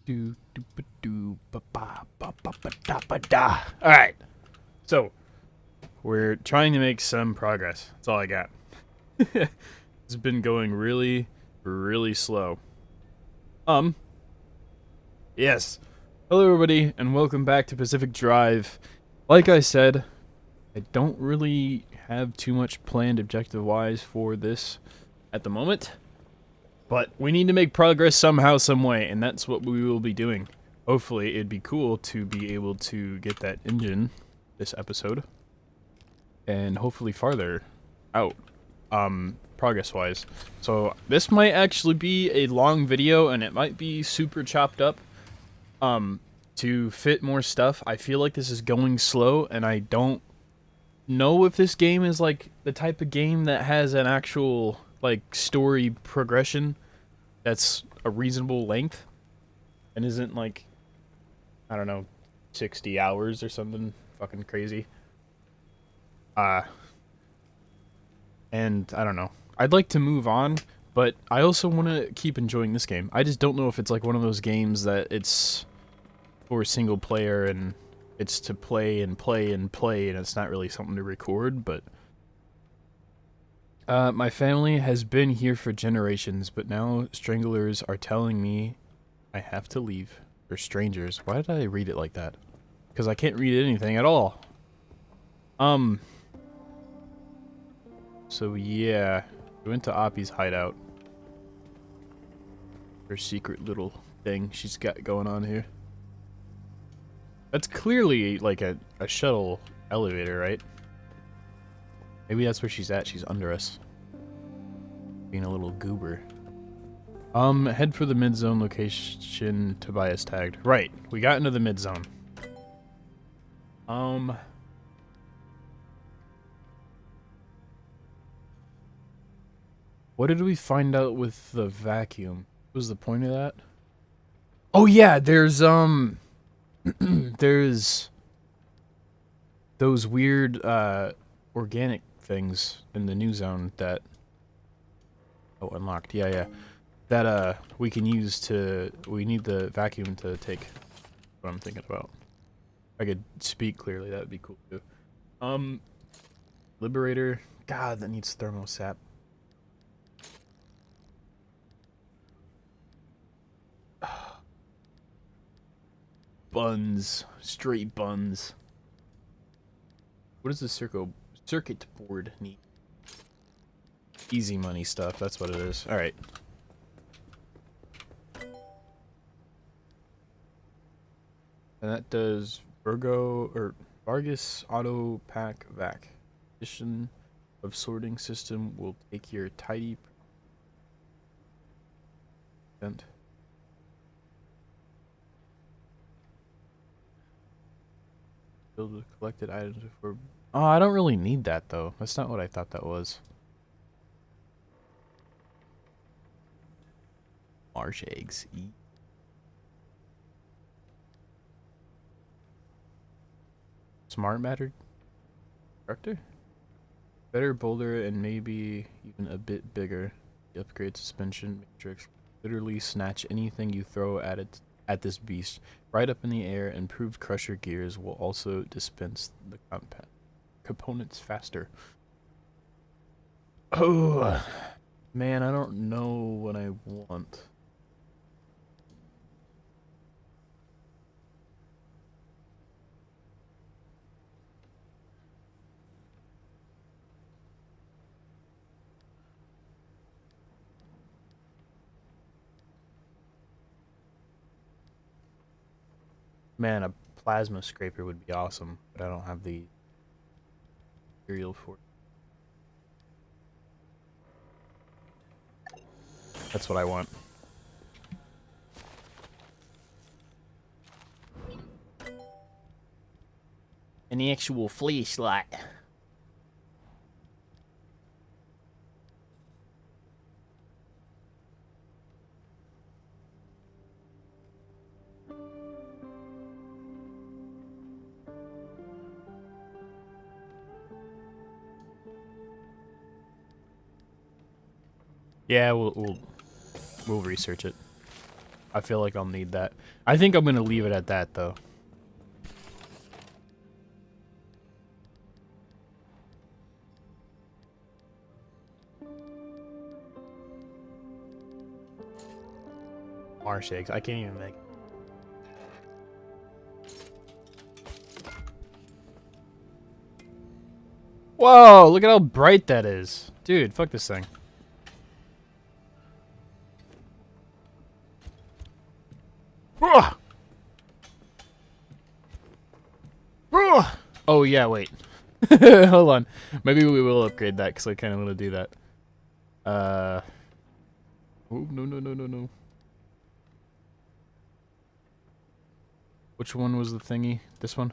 All right. So, we're trying to make some progress. That's all I got. It's been going really, really slow. Um, yes. Hello, everybody, and welcome back to Pacific Drive. Like I said, I don't really have too much planned objective-wise for this at the moment, but we need to make progress somehow, some way, and that's what we will be doing. Hopefully, it'd be cool to be able to get that engine this episode, and hopefully farther out, progress-wise. So this might actually be a long video, and it might be super chopped up, to fit more stuff. I feel like this is going slow, and I don't know if this game is like the type of game that has an actual like story progression that's a reasonable length and isn't like, I don't know, 60 hours or something fucking crazy. Uh and I don't know. I'd like to move on, but I also want to keep enjoying this game. I just don't know if it's like one of those games that it's for single player and it's to play and play and play and it's not really something to record, but my family has been here for generations, but now stranglers are telling me I have to leave. They're strangers. Why did I read it like that? Because I can't read anything at all. So yeah, we went to Oppie's hideout. Her secret little thing she's got going on here. That's clearly like a shuttle elevator, right? Maybe that's where she's at. She's under us. Being a little goober. Head for the mid-zone location Tobias tagged. Right, we got into the mid-zone. What did we find out with the vacuum? What was the point of that? Oh yeah, there's there's those weird organic things in the new zone that unlocked. Yeah. That we can use to we need the vacuum to take what I'm thinking about. If I could speak clearly, that would be cool too. Liberator. God, that needs thermosap. Buns. Straight buns. What does the circuit board need? Easy money stuff, that's what it is. Alright. And that does Vargas Auto Pack Vac. Addition of sorting system will take your tidy percent. Build the collected items before. Oh, I don't really need that though. That's not what I thought that was. Marsh eggs. Smart matter constructor? Better boulder and maybe even a bit bigger. The upgrade suspension matrix. Literally snatch anything you throw at it at this beast. Right up in the air, improved crusher gears will also dispense the components faster. Oh man, I don't know what I want. Man, a plasma scraper would be awesome, but I don't have the material for it. That's what I want. An actual flashlight. Yeah, we'll research it. I feel like I'll need that. I think I'm gonna leave it at that, though. Marsh eggs. I can't even make. Whoa! Look at how bright that is, dude. Fuck this thing. Oh yeah, wait. Hold on. Maybe we will upgrade that because I kind of want to do that. Oh no. Which one was the thingy? This one?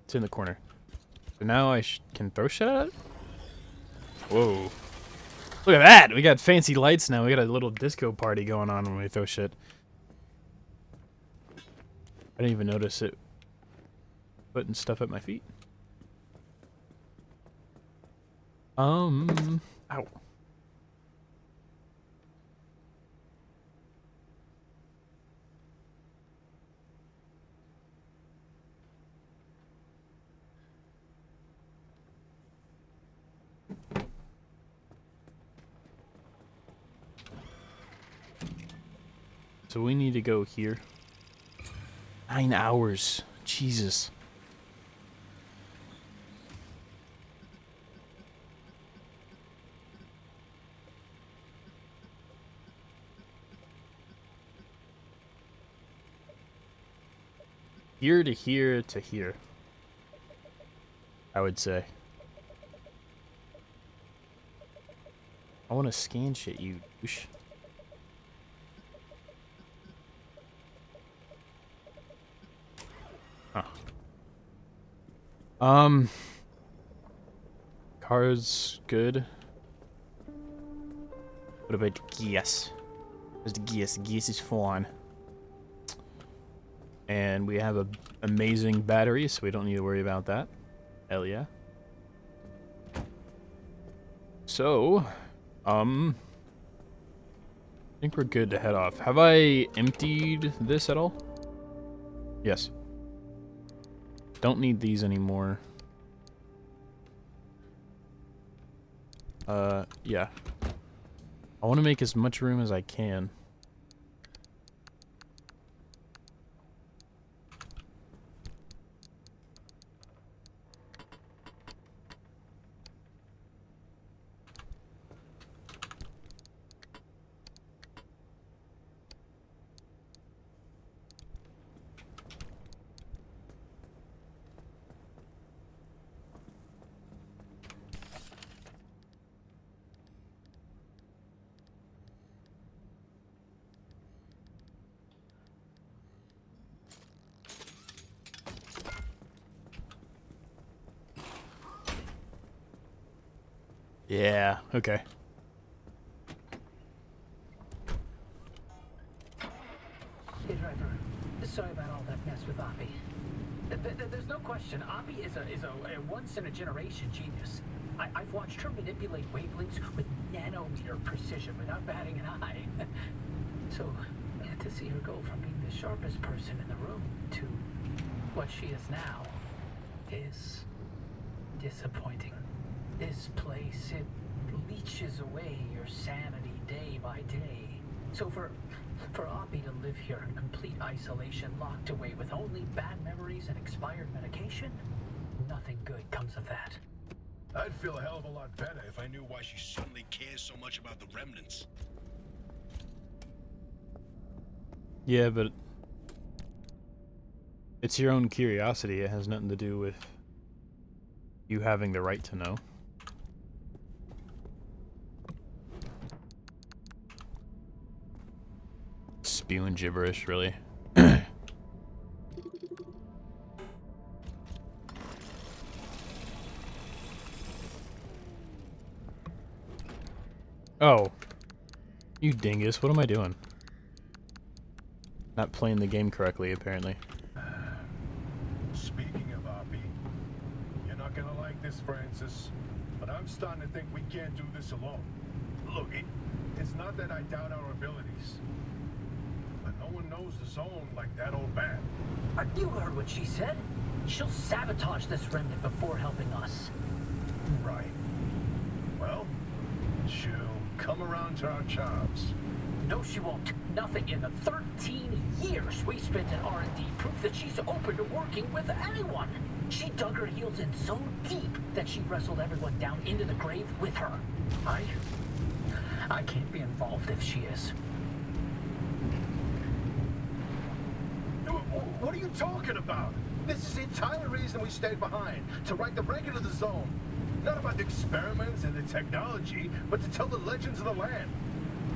It's in the corner. So now I can throw shit at it? Whoa. Look at that! We got fancy lights now. We got a little disco party going on when we throw shit. I didn't even notice it putting stuff at my feet. Ow. So we need to go here. 9 hours. Jesus. Here to here to here, I would say. I want to scan shit, you douche. Huh. Car's good. What about gas? Where's the gas? The gas is fine. And we have a amazing battery, so we don't need to worry about that. Hell yeah. So, I think we're good to head off. Have I emptied this at all? Yes. Don't need these anymore. Yeah. I want to make as much room as I can. Yeah, okay. Hey driver, sorry about all that mess with Oppie. There's no question, Oppie is a once-in-a-generation genius. I've watched her manipulate wavelengths with nanometer precision without batting an eye. So, to see her go from being the sharpest person in the room to what she is now is disappointing. This place, it leeches away your sanity day by day. So for Oppie to live here in complete isolation, locked away with only bad memories and expired medication, nothing good comes of that. I'd feel a hell of a lot better if I knew why she suddenly cares so much about the remnants. Yeah, but it's your own curiosity. It has nothing to do with you having the right to know. Spewing gibberish, really. Oh. You dingus, what am I doing? Not playing the game correctly, apparently. Speaking of Oppie, you're not gonna like this, Francis, but I'm starting to think we can't do this alone. Look, it's not that I doubt our abilities, but no one knows the zone like that old man. You heard what she said. She'll sabotage this remnant before helping us. Right. Well, she'll come around to our jobs. No, she won't. Nothing in the 13 years we spent in R&D prove that she's open to working with anyone. She dug her heels in so deep that she wrestled everyone down into the grave with her. I can't be involved if she is. What are you talking about? This is the entire reason we stayed behind, to write the record of the zone. Not about the experiments and the technology, but to tell the legends of the land.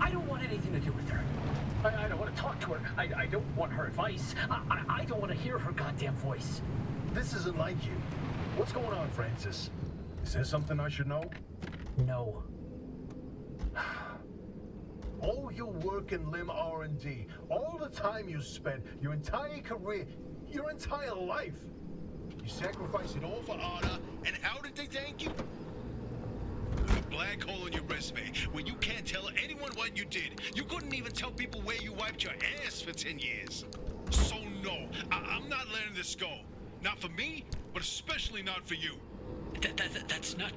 I don't want anything to do with her. I don't want to talk to her. I don't want her advice. I don't want to hear her goddamn voice. This isn't like you. What's going on, Francis? Is there something I should know? No. All your work in LIM R&D, all the time you spent, your entire career, your entire life. You sacrificed it all for honor, and how did they thank you? With a black hole in your resume, where you can't tell anyone what you did. You couldn't even tell people where you wiped your ass for 10 years. So no, I'm not letting this go. Not for me, but especially not for you. That's not...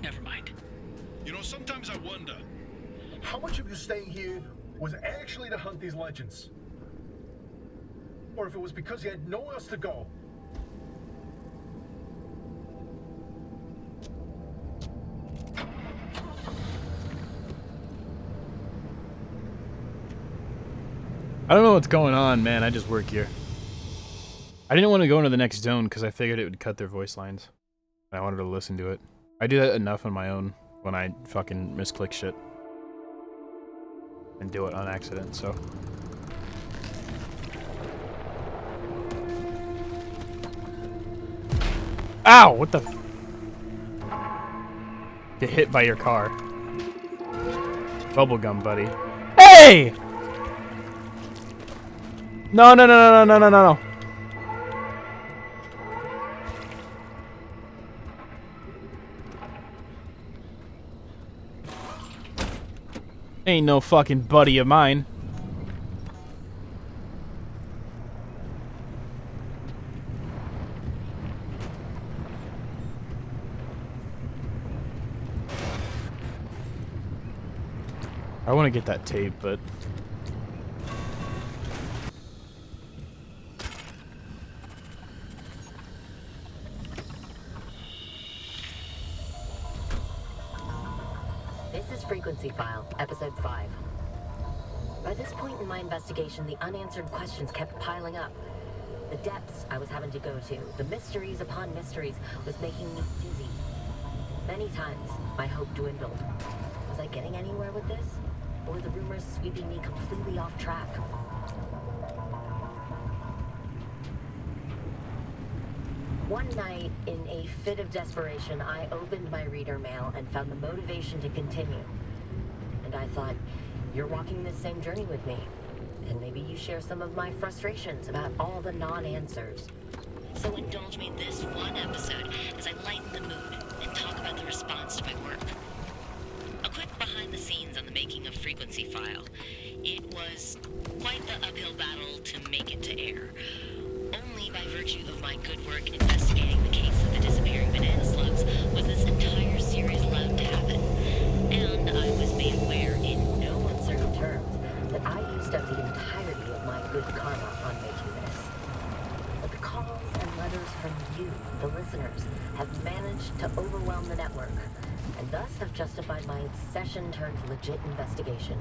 Never mind. You know, sometimes I wonder, how much of you staying here was actually to hunt these legends? Or if it was because you had nowhere else to go. I don't know what's going on, man. I just work here. I didn't want to go into the next zone because I figured it would cut their voice lines. I wanted to listen to it. I do that enough on my own when I fucking misclick shit. And do it on accident, so... Ow! What the f... Get hit by your car. Bubblegum, buddy. Hey! No, no, no, no, no, no, no, no. Ain't no fucking buddy of mine. I want to get that tape, but... This is Frequency File, Episode 5. By this point in my investigation, the unanswered questions kept piling up. The depths I was having to go to, the mysteries upon mysteries, was making me dizzy. Many times, my hope dwindled. Was I getting anywhere with this? Or were the rumors sweeping me completely off track? One night, in a fit of desperation, I opened my reader mail and found the motivation to continue. And I thought, you're walking this same journey with me. And maybe you share some of my frustrations about all the non-answers. So indulge me this one episode as I lighten the mood and talk about the response to my work. A quick behind the scenes on the making of Frequency File. It was quite the uphill battle to make it to air. Only by virtue of my good work investigating the case of the disappearing banana slugs was this entire series allowed to happen. And I was made aware in No uncertain terms that I used up the entirety of my good karma on making this. But the calls and letters from you, the listeners, have managed to overwhelm the network, and thus have justified my session-turned-legit investigation.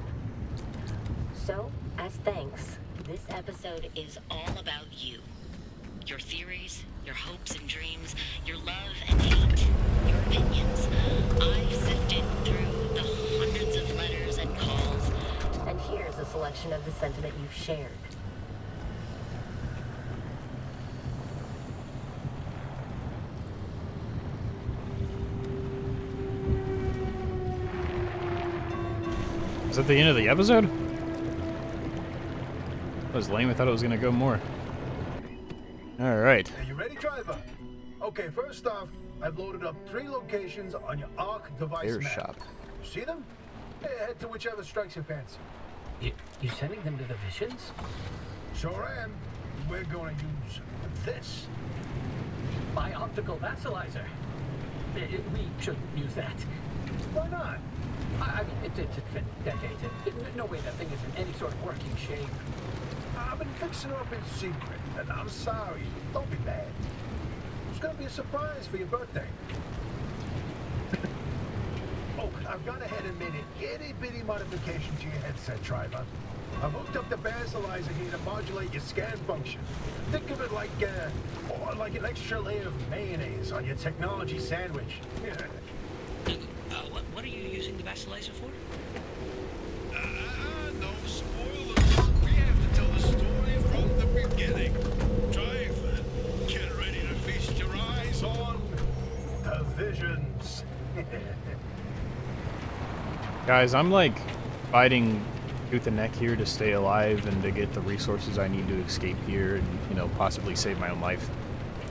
So, as thanks, this episode is all about you. Your theories, your hopes and dreams, your love and hate, your opinions. I've sifted through the hundreds of letters and calls. and here's a selection of the sentiment you've shared. Is that the end of the episode? That was lame. I thought it was gonna go more. Alright. Are you ready, driver? Okay, first off, I've loaded up 3 locations on your ARC device Air map. shop. See them? Head to whichever strikes your fancy. You sending them to the Visions? Sure am. We're going to use this. My optical vassalizer. We shouldn't use that. Why not? I mean, it's been decades. No way that thing is in any sort of working shape. I've been fixing her up in secret, and I'm sorry. Don't be mad. It's going to be a surprise for your birthday. Oh, I've gone ahead and made an itty-bitty modification to your headset, driver. I've hooked up the vassalizer here to modulate your scan function. Think of it like an extra layer of mayonnaise on your technology sandwich. What are you using the vassalizer for? No spoilers. We have to tell the story from the beginning. Driver, get ready to feast your eyes on The Visions. Guys, I'm like fighting tooth and neck here to stay alive and to get the resources I need to escape here and, you know, possibly save my own life.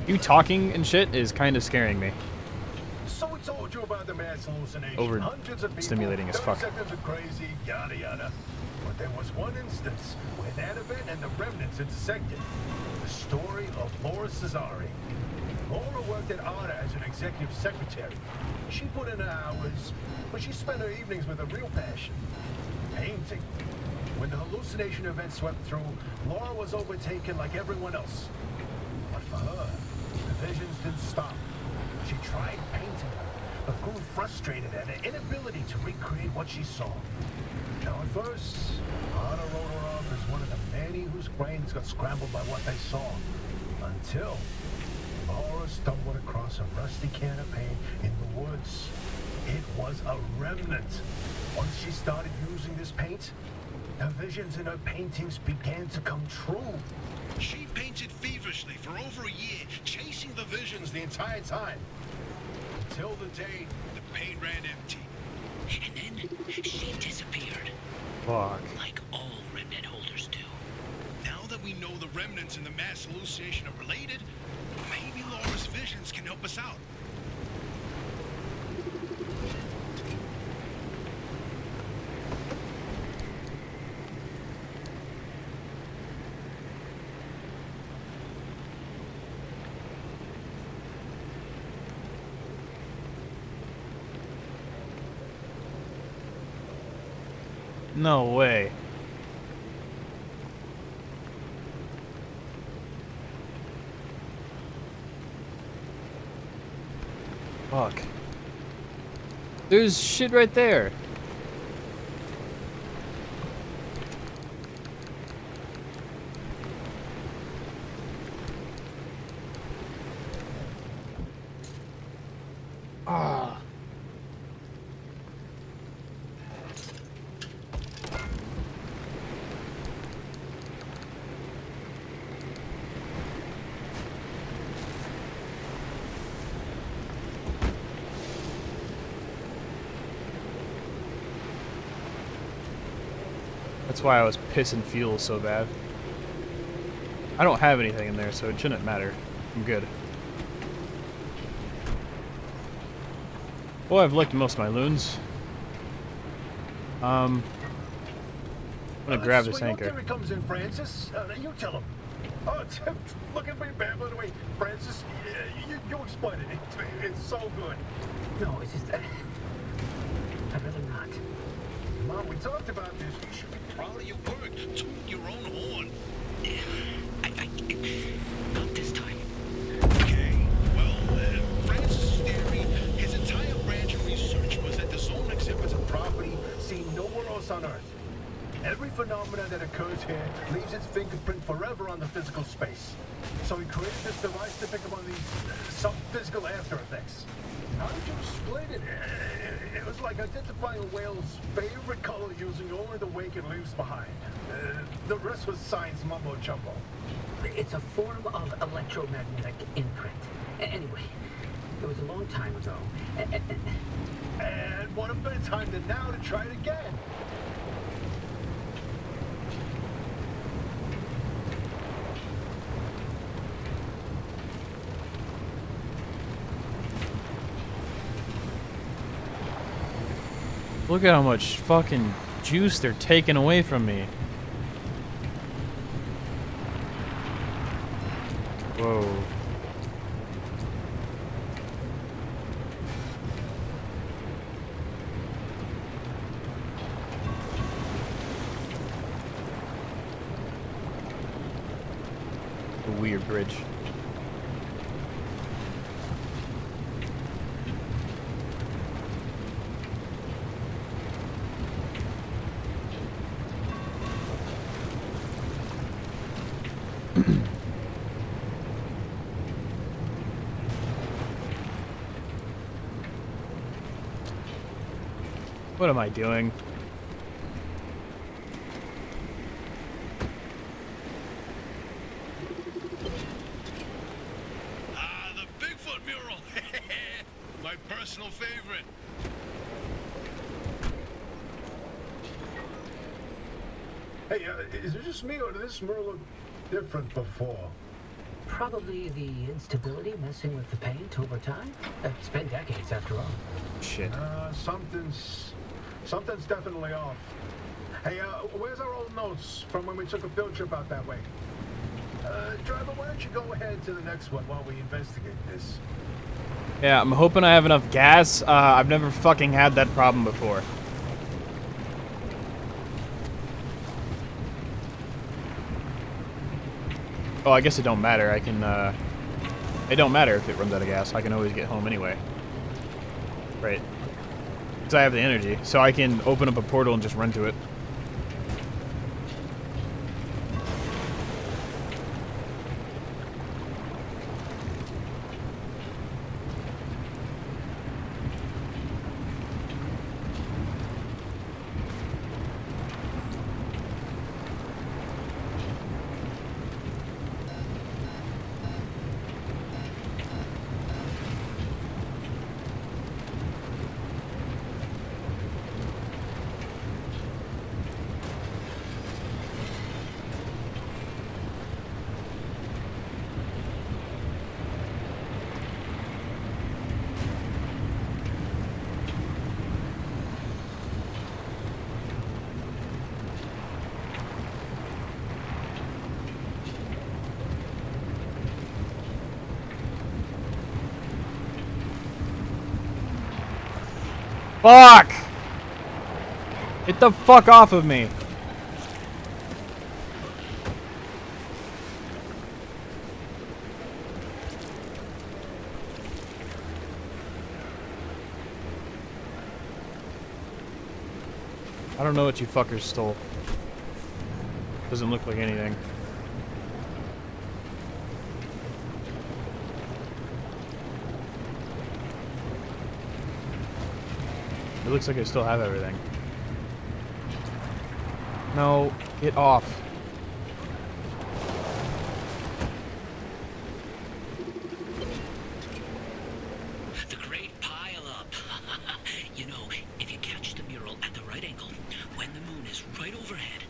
You talking and shit is kind of scaring me. So we told you about the mass hallucination. Over Hundreds of people, stimulating as 30 fuck. seconds of crazy, yada yada. But there was one instance where that event and the remnants intersected. The story of Laura Cesari. Laura worked at ARDA as an executive secretary. She put in her hours, but she spent her evenings with a real passion. Painting. When the hallucination event swept through, Laura was overtaken like everyone else. But for her, the visions didn't stop. She tried painting, but grew frustrated at her inability to recreate what she saw. Now at first, Anna wrote her off as one of the many whose brains got scrambled by what they saw. Until Laura stumbled across a rusty can of paint in the woods. It was a remnant. Once she started using this paint, the visions in her paintings began to come true. She painted feverishly for over a year, chasing the visions the entire time. Until the day The paint ran empty. And then she disappeared, Fuck. like all remnant holders do. Now that we know the remnants and the mass hallucination are related, maybe Laura's visions can help us out. No way. Fuck. There's shit right there. Ah. That's why I was pissing fuel so bad. I don't have anything in there, so it shouldn't matter. I'm good. Well, I've licked most of my loons. I'm gonna grab this anchor. Here he comes in, Francis. You tell him. Oh, look at me babbling away. Francis, you explain it. It's so good. No, it's just... I'd rather not. Mom, we talked about this. You should be Proud of your work. Toot your own horn. Not this time. Okay, well, Francis' theory, his entire branch of research was that the zone exhibits a property seen nowhere else on Earth. Every phenomenon that occurs here leaves its fingerprint forever on the physical space. So he created this device to pick up on these some physical after effects. How did you explain it? It was like identifying a whale's favorite color using only the wake it leaves behind. The rest was science mumbo jumbo. It's a form of electromagnetic imprint. Anyway, it was a long time ago. And what a better time than now to try it again. Look at how much fucking juice they're taking away from me. Whoa. A weird bridge. What am I doing? Ah, the Bigfoot mural. My personal favorite. Hey, is it just me or did this mural look different before? Probably the instability messing with the paint over time. It's been decades after all. Shit. Something's definitely off. Hey, where's our old notes from when we took a field trip out that way? Driver, why don't you go ahead to the next one while we investigate this? Yeah, I'm hoping I have enough gas. I've never fucking had that problem before. Oh, I guess it don't matter. I can, it don't matter if it runs out of gas. I can always get home anyway. Right. Because I have the energy. So I can open up a portal and just run to it. Fuck! Get the fuck off of me. I don't know what you fuckers stole. Doesn't look like anything. It looks like I still have everything. No, get off. The great pile up. You know, if you catch the mural at the right angle, when the moon is right overhead,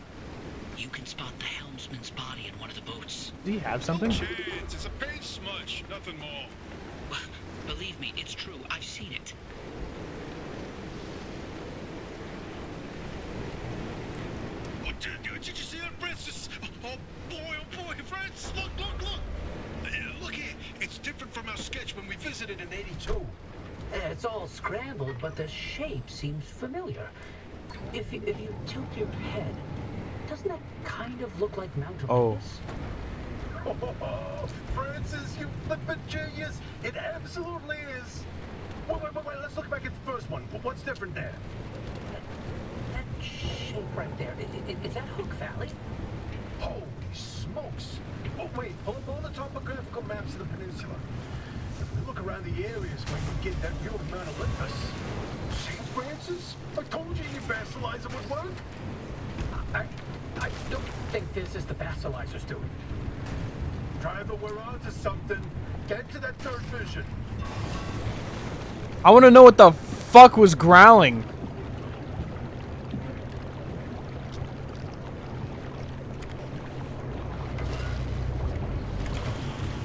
you can spot the helmsman's body in one of the boats. Do you have something? Chance, it's a paint smudge, nothing more. Believe me, it's true. I've seen it. Did you see that, Francis? Oh boy, Francis, look! Look here, it's different from our sketch when we visited in '82. It's all scrambled, but the shape seems familiar. If you tilt your head, doesn't that kind of look like Mount Olympus? Oh, Francis, you flippin' genius! It absolutely is! Wait, let's look back at the first one. What's different there? That shape right there, is that Hook Valley? Holy smokes! Oh, wait, hold the topographical maps of the peninsula. If we look around the areas where you get that view of Mount Olympus. See, Francis? I told you your vassalizer would work. I don't think this is the Basilizer, Stu. Driver, we're on to something. Get to that third vision. I want to know what the fuck was growling.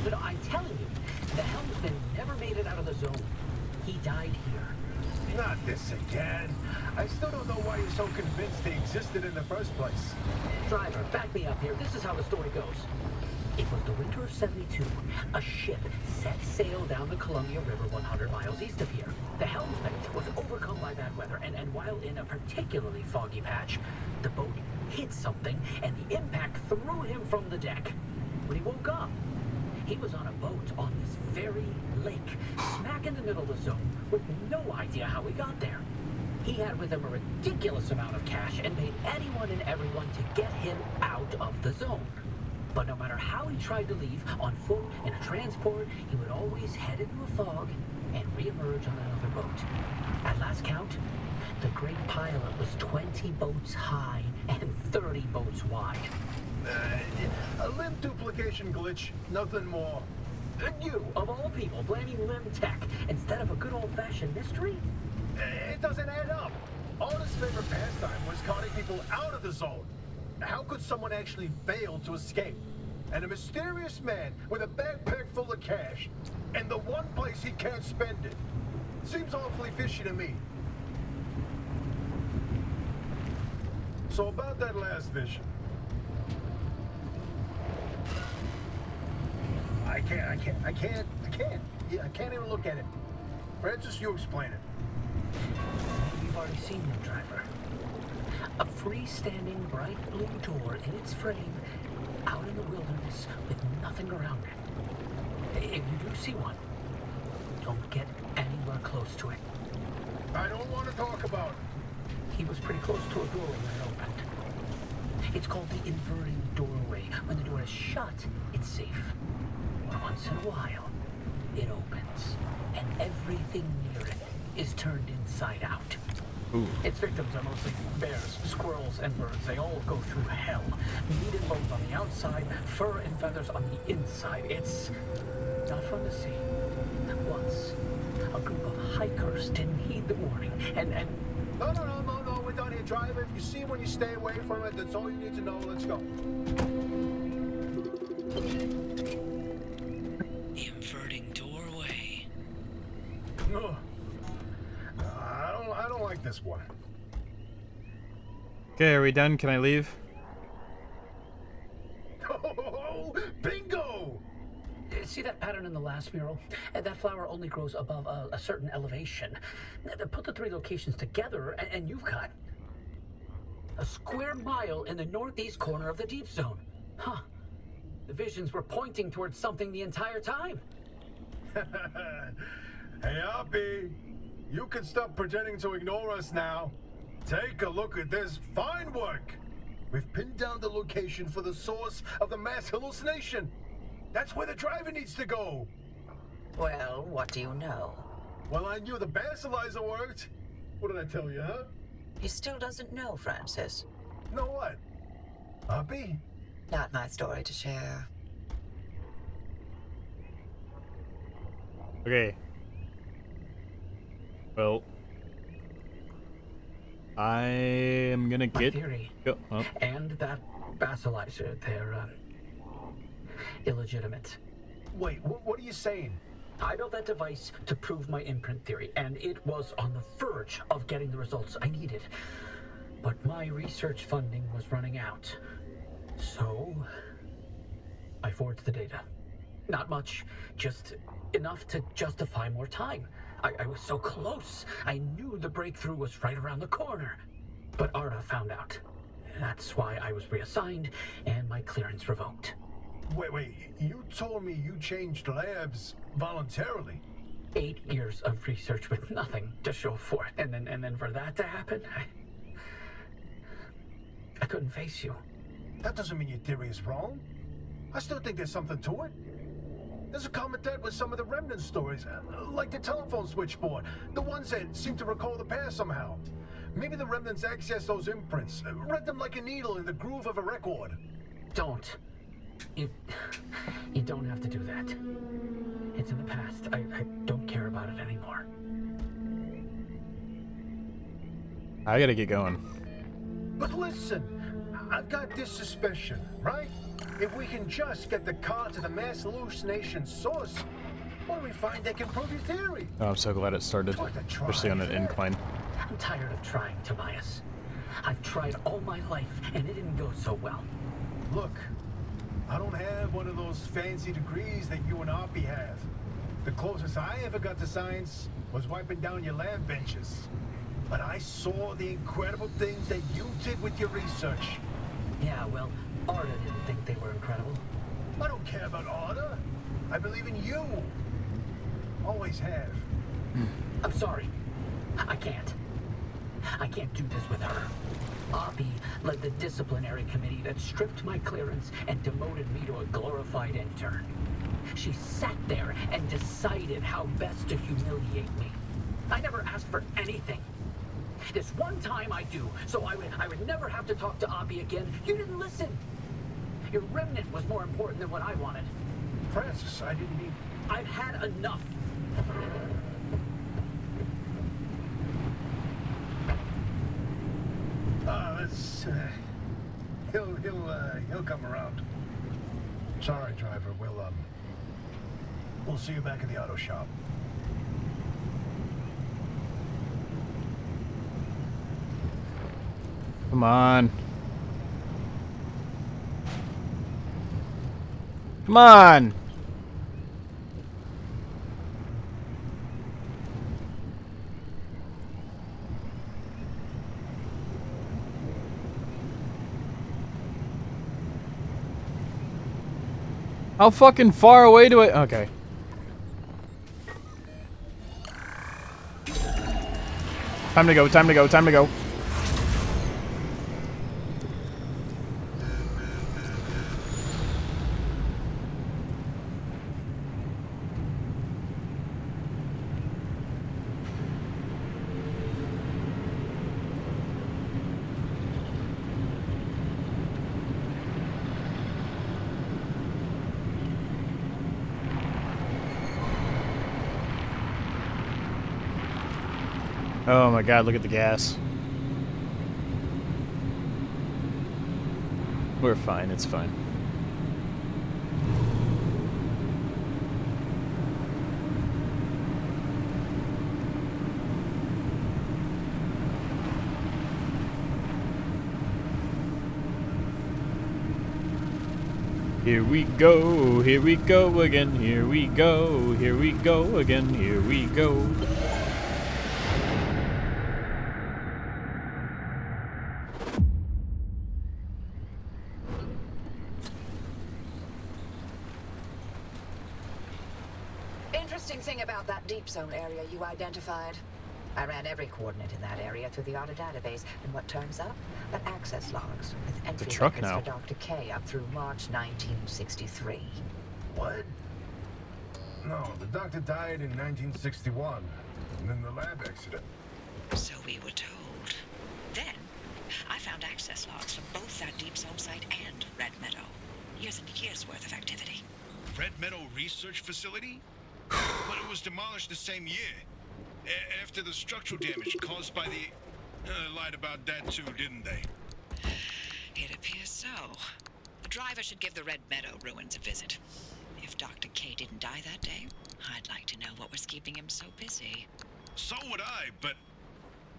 But I'm telling you, the helmsman never made it out of the zone. He died here. Not this again. I still don't know why you're so convinced they existed in the first place. Driver, back me up here. This is how the story goes. It was the winter of 72. A ship set sail down the Columbia River 100 miles east of here. The helmsman was overcome by bad weather, and while in a particularly foggy patch, the boat hit something, and the impact threw him from the deck. When he woke up, he was on a boat on this very lake, smack in the middle of the zone, with no idea how he got there. He had with him a ridiculous amount of cash and paid anyone and everyone to get him out of the zone. But no matter how he tried to leave, on foot, in a transport, he would always head into a fog and reemerge on another boat. At last count, the great pileup was 20 boats high and 30 boats wide. A limb duplication glitch, nothing more. And you, of all people, blaming Lim Tech instead of a good old-fashioned mystery? It doesn't add up. Arda's favorite pastime was carting people out of the zone. How could someone actually fail to escape? And a mysterious man with a backpack full of cash, and the one place he can't spend it. Seems awfully fishy to me. So about that last vision. I can't. Yeah, I can't even look at it. Francis, you explain it. You've already seen them, driver. A freestanding bright blue door in its frame, out in the wilderness with nothing around it. If you do see one, don't get anywhere close to it. I don't want to talk about it. He was pretty close to a door when it opened. It's called the inverting doorway. When the door is shut, it's safe. But once in a while, it opens, and everything near it is turned inside out. Ooh. Its victims are mostly bears, squirrels, and birds. They all go through hell. Meat and bones on the outside, fur and feathers on the inside. It's not fun to see. Once, a group of hikers didn't heed the warning, and No, we're done here, driver. If you see when you stay away from it, that's all you need to know. Let's go. The inverting doorway. No. I don't like this one. Okay, are we done? Can I leave? Oh, bingo! see that pattern in the last mural? That flower only grows above a certain elevation. Put the three locations together, and you've got a square mile in the northeast corner of the deep zone. Huh. The visions were pointing towards something the entire time. Hey, Oppie, you can stop pretending to ignore us now. Take a look at this fine work. We've pinned down the location for the source of the mass hallucination. That's where the driver needs to go. Well, what do you know? Well, I knew the basilizer worked. What did I tell you, huh? He still doesn't know, Francis. Know what? Oppie? Not my story to share. Okay. Well, I am gonna My get. theory. Go. Oh. And that basilizer, they're illegitimate. Wait, what are you saying? I built that device to prove my imprint theory, and it was on the verge of getting the results I needed. But my research funding was running out. So, I forged the data. Not much, just enough to justify more time. I was so close. I knew the breakthrough was right around the corner. But Arda found out. That's why I was reassigned and my clearance revoked. Wait, you told me you changed labs voluntarily. 8 years of research with nothing to show for it. And then for that to happen, I couldn't face you. That doesn't mean your theory is wrong. I still think there's something to it. There's a common thread with some of the remnant stories, like the telephone switchboard, the ones that seem to recall the past somehow. Maybe the remnants access those imprints, read them like a needle in the groove of a record. Don't. You don't have to do that. It's in the past. I don't care about it anymore. I gotta get going. But listen, I've got this suspicion, right? If we can just get the car to the mass hallucination source, What do we find that can prove your theory? Oh, I'm so glad it started, especially on an incline. I'm tired of trying, Tobias. I've tried all my life, and it didn't go so well. Look, I don't have one of those fancy degrees that you and Oppie have. The closest I ever got to science was wiping down your lab benches. But I saw the incredible things that you did with your research. Yeah, well, Arda didn't think they were incredible. I don't care about Arda. I believe in you. Always have. I'm sorry. I can't. I can't do this with her. Oppie led the disciplinary committee that stripped my clearance and demoted me to a glorified intern. She sat there and decided how best to humiliate me. I never asked for anything. This one time I do, so I would never have to talk to Oppie again. You didn't listen. Your remnant was more important than what I wanted. Francis, I didn't mean... I've had enough. Let's... He'll come around. Sorry, driver. We'll see you back in the auto shop. Come on. Come on! How fucking far away do I... Okay. Time to go, time to go, time to go. Oh my god, look at the gas. We're fine, it's fine. Here we go again, here we go again, here we go. Interesting thing about that deep zone area you identified. I ran every coordinate in that area through the Arda database, and what turns up? But access logs with entry truck records now. for Dr. K up through March 1963. What? No, the doctor died in 1961. And then the lab accident. So we were told. Then, I found access logs from both that Deep Zone site and Red Meadow. Years and years worth of activity. Red Meadow Research Facility? But it was demolished the same year. After the structural damage caused by the... lied about that too, didn't they? It appears so. The driver should give the Red Meadow ruins a visit. If Dr. K didn't die that day, I'd like to know what was keeping him so busy. So would I, but...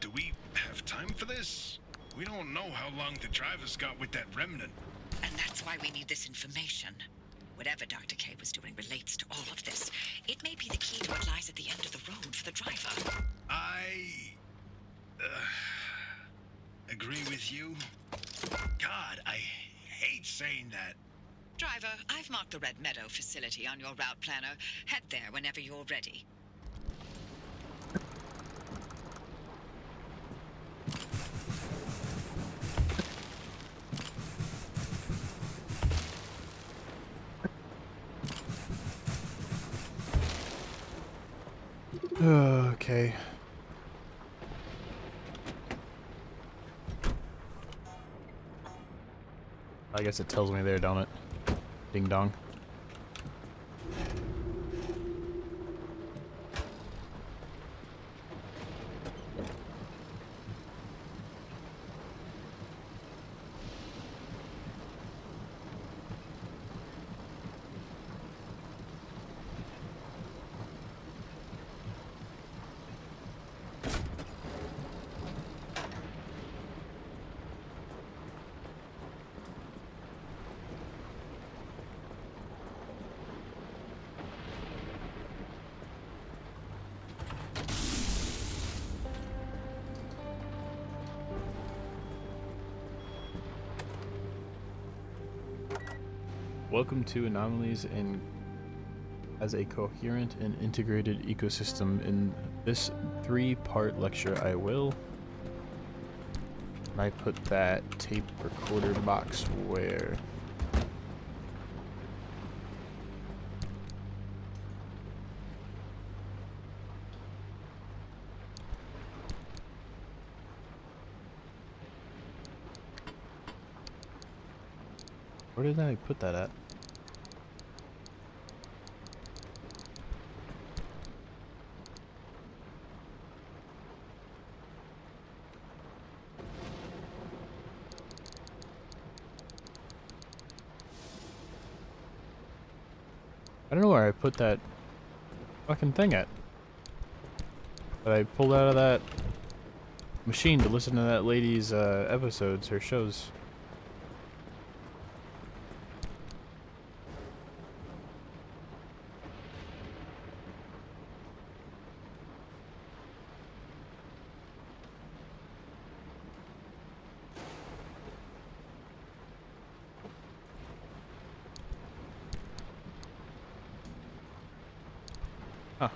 do we have time for this? We don't know how long the driver's got with that remnant. And that's why we need this information. Whatever Dr. K was doing relates to all of this. It may be the key to what lies at the end of the road for the driver. I... agree with you. God, I hate saying that. Driver, I've marked the Red Meadow facility on your route planner. Head there whenever you're ready. Okay. I guess it tells me there, don't it? Ding dong. Welcome to Anomalies in as a coherent and integrated ecosystem. In this 3-part lecture, I put that tape recorder box where? Where did I put that at? I don't know where I put that fucking thing at. That I pulled out of that machine to listen to that lady's episodes, her shows. Huh.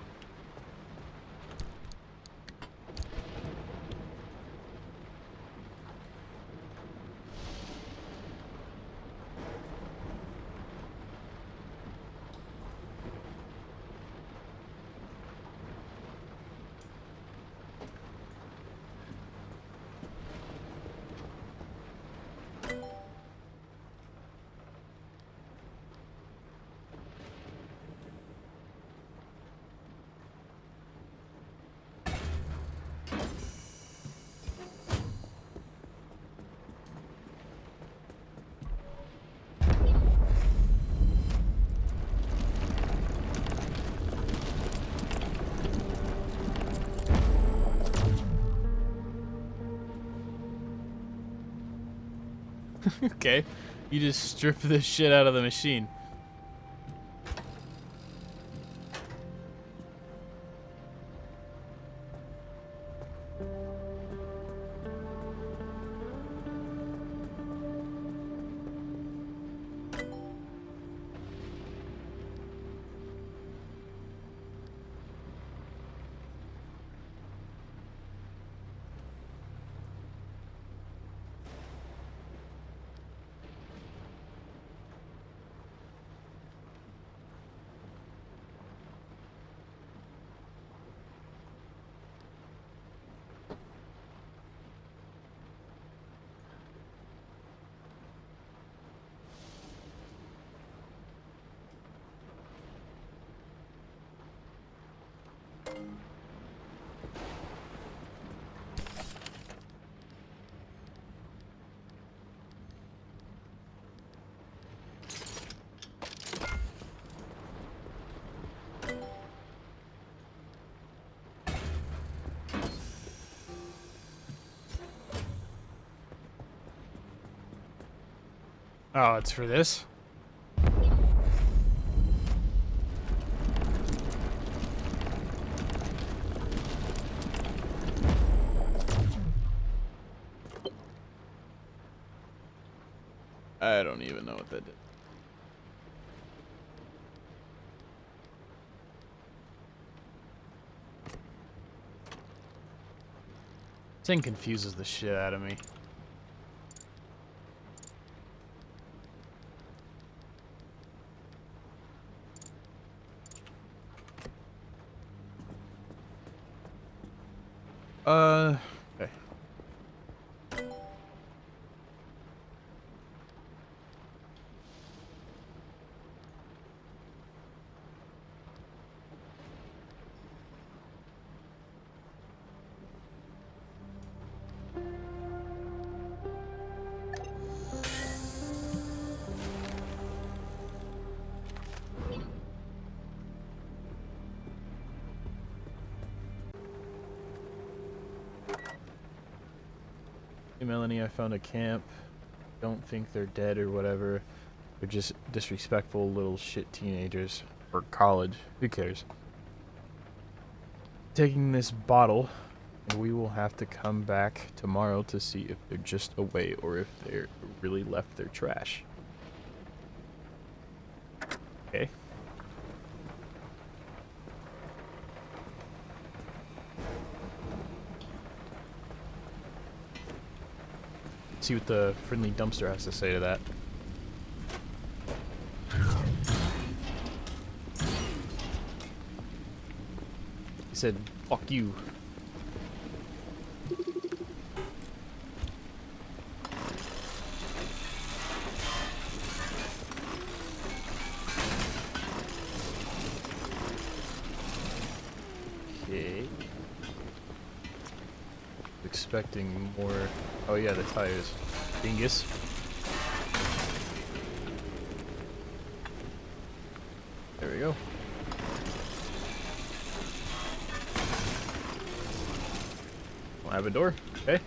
Okay, you just strip this shit out of the machine. Oh, it's for this? I don't even know what that did. This thing confuses the shit out of me. Okay. Hey Melanie, I found a camp. Don't think they're dead or whatever. They're just disrespectful little shit teenagers. Or college. Who cares? Taking this bottle, and we will have to come back tomorrow to see if they're just away or if they're really left their trash. Okay. See what the friendly dumpster has to say to that. He said, "Fuck you." Okay. Expecting more. Oh yeah, the tires. Dingus. There we go. We'll have a door. Okay.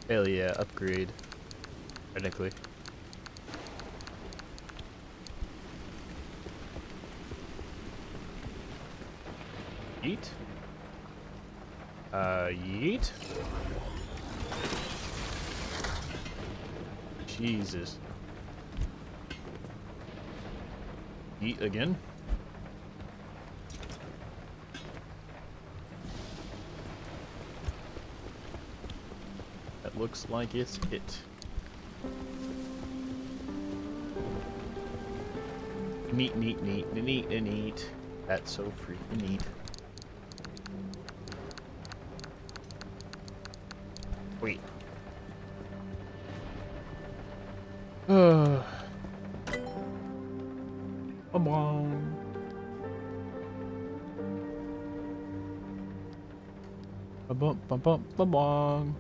Hell yeah, upgrade. Technically. Yeet. Yeet. Jesus. Yeet again. That looks like it's it. Neat, neat, neat, neat, neat, neat. That's so freaking neat. Wait. Come on. Bump, bump, bump, bump, bump.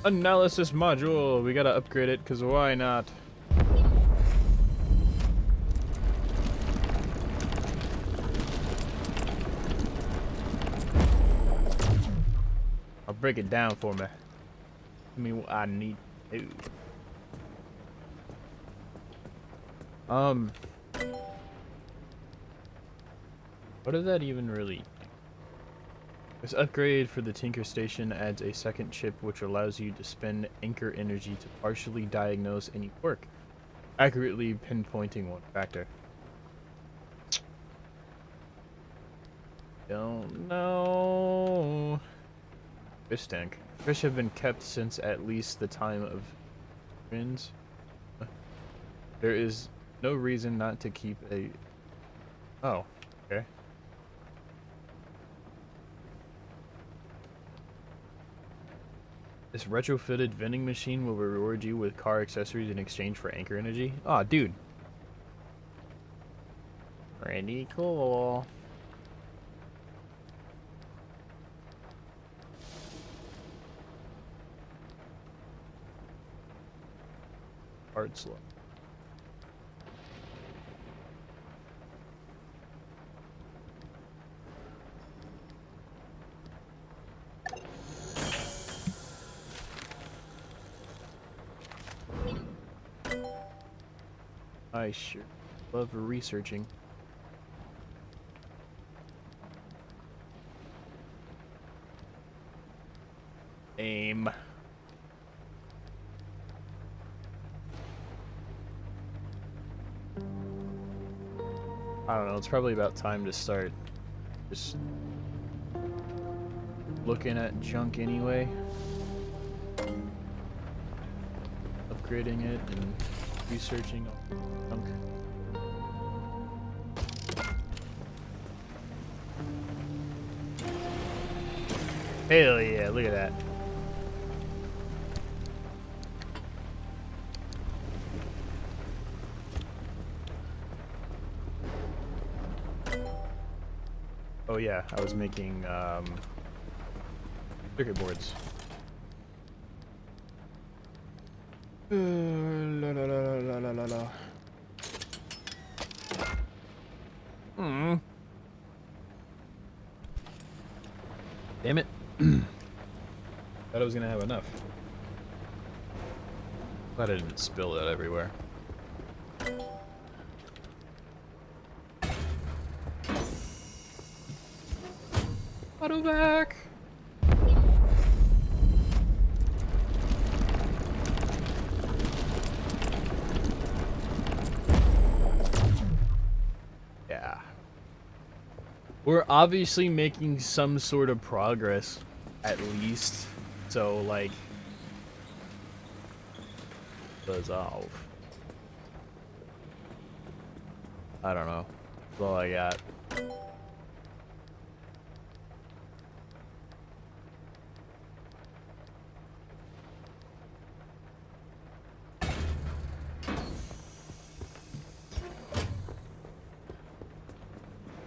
Analysis module. We gotta upgrade it, cause why not? I'll break it down for me. Give me what I need to do. What does that even really? This upgrade for the Tinker Station adds a second chip which allows you to spend anchor energy to partially diagnose any quirk, accurately pinpointing one factor. Don't know. Fish tank. Fish have been kept since at least the time of twins. There is no reason not to keep a... Oh, okay. This retrofitted vending machine will reward you with car accessories in exchange for anchor energy. Aw, dude. Pretty cool. Hard slot. I sure love researching. Aim. I don't know, it's probably about time to start just looking at junk anyway. Upgrading it and researching junk. Hell yeah, look at that. Oh yeah, I was making circuit boards. La la la la la la la. Damn it. Thought I was gonna have enough. Glad I didn't spill it everywhere. Autovac! Yeah. We're obviously making some sort of progress, at least. So, like, dissolve. I don't know. That's all I got.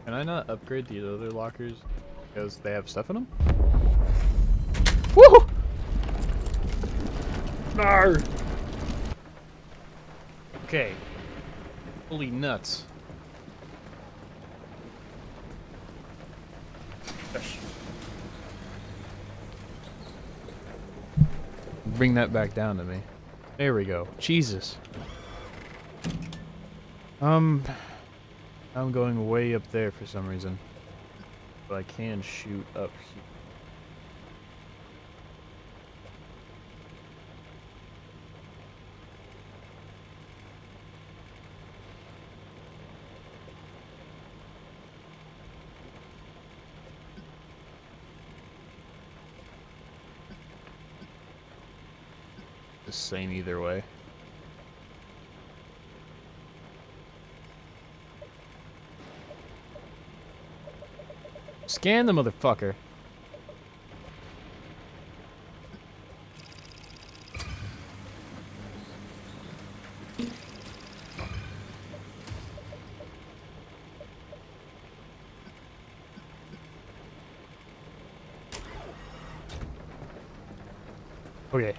Can I not upgrade the other lockers because they have stuff in them? Woo! Nar! Okay. Holy nuts. Gosh. Bring that back down to me. There we go. Jesus. I'm going way up there for some reason. But I can shoot up here. The same either way. Scan the motherfucker. Okay.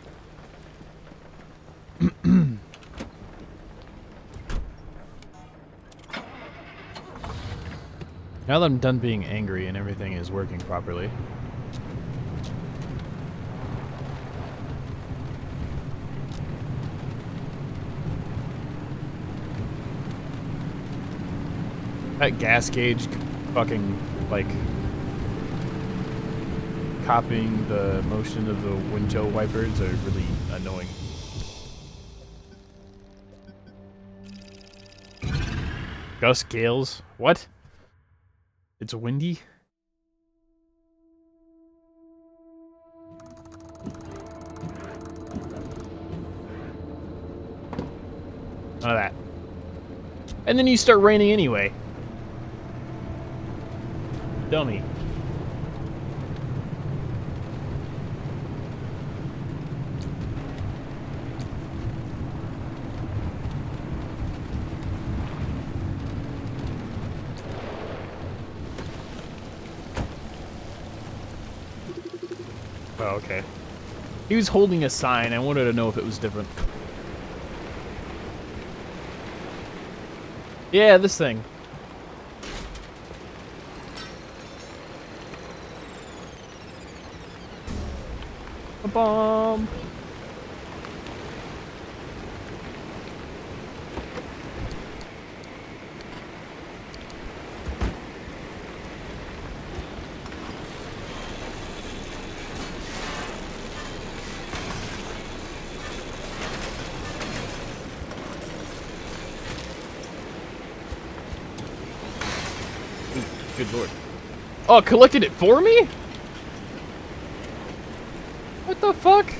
Now that I'm done being angry and everything is working properly. That gas gauge fucking, like, copying the motion of the windshield wipers are really annoying. Gust gales? What? It's windy? None of that. And then you start raining anyway. Dummy. Oh, okay. He was holding a sign. I wanted to know if it was different. Yeah, this thing. A bomb. Good lord. Oh, it collected it for me? What the fuck?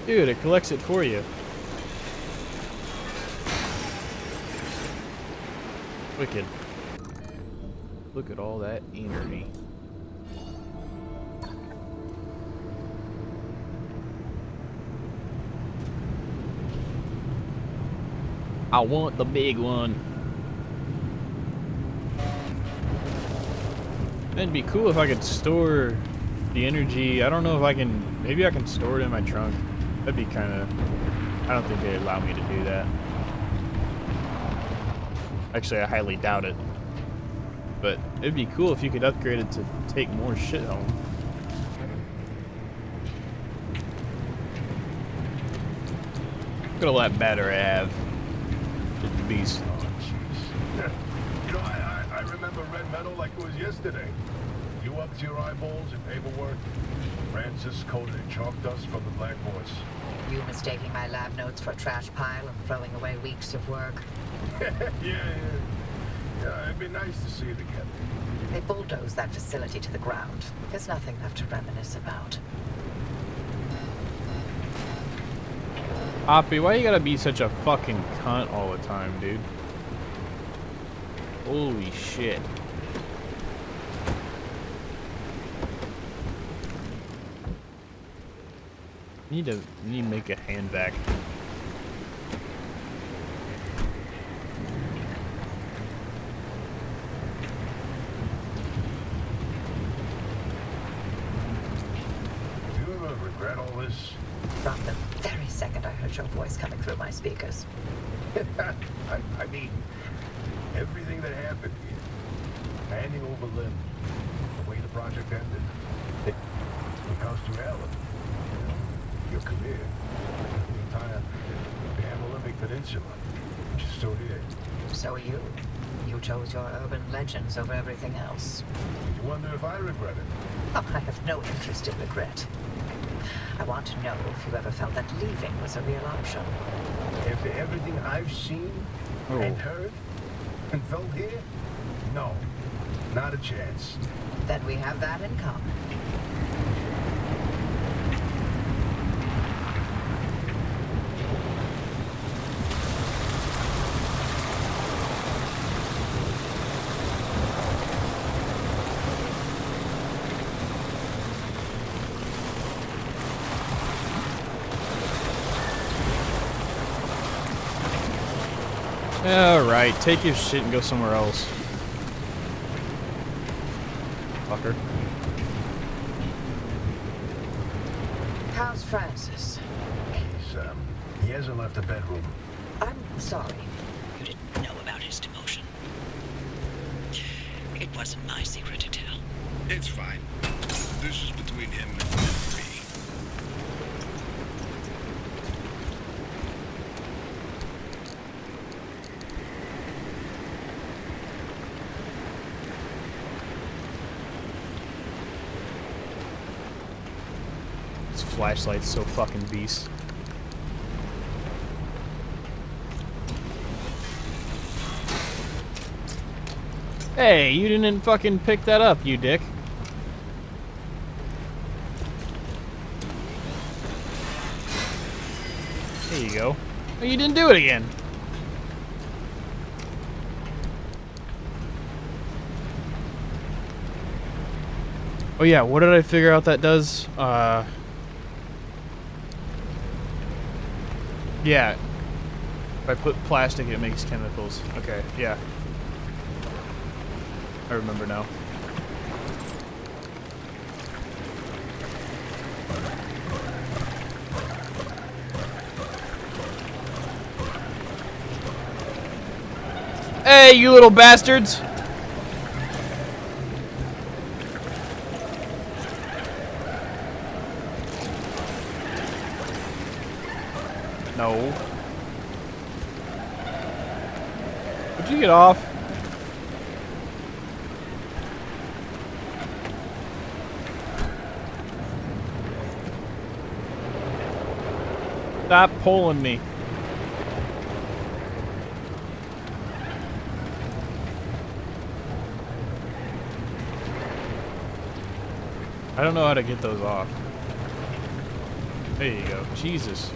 Dude, it collects it for you. Wicked. Look at all that energy. I want the big one. It'd be cool if I could store the energy. I don't know if I can. Maybe I can store it in my trunk. That'd be kind of I don't think they'd allow me to do that. Actually, I highly doubt it. But it'd be cool if you could upgrade it to take more shit home. Look at all that batter I have. Just a beast. Oh, jeez. You know, I remember Red Meadow like it was yesterday. You up to your eyeballs in paperwork. Francis coated in chalk dust from the blackboards. You mistaking my lab notes for a trash pile and throwing away weeks of work? Yeah, it'd be nice to see it again. They bulldozed that facility to the ground. There's nothing left to reminisce about. Oppie, why you gotta be such a fucking cunt all the time, dude? Holy shit. Need to make a hand vac. Do you ever regret all this? From the very second I heard your voice coming through my speakers. I mean, everything that happened here. Handing over Lim, the way the project ended. It comes to Alan. Your career. The entire damn Olympic Peninsula. Which is still here. So are you. You chose your urban legends over everything else. You wonder if I regret it? Oh, I have no interest in regret. I want to know if you ever felt that leaving was a real option. After everything I've seen and heard and felt here? No. Not a chance. Then we have that in common. Alright, take your shit and go somewhere else. Fucker. How's Francis? He hasn't left the bedroom. I'm sorry. You didn't know about his demotion. It wasn't my secret to tell. It's fine. This is between him and me. This flashlight's so fucking beast. Hey, you didn't fucking pick that up, you dick. There you go. Oh, you didn't do it again. Oh yeah, what did I figure out that does? Yeah. If I put plastic, it makes chemicals. Okay, yeah. I remember now. Hey, you little bastards! No. Would you get off? Stop pulling me. I don't know how to get those off. There you go. Jesus.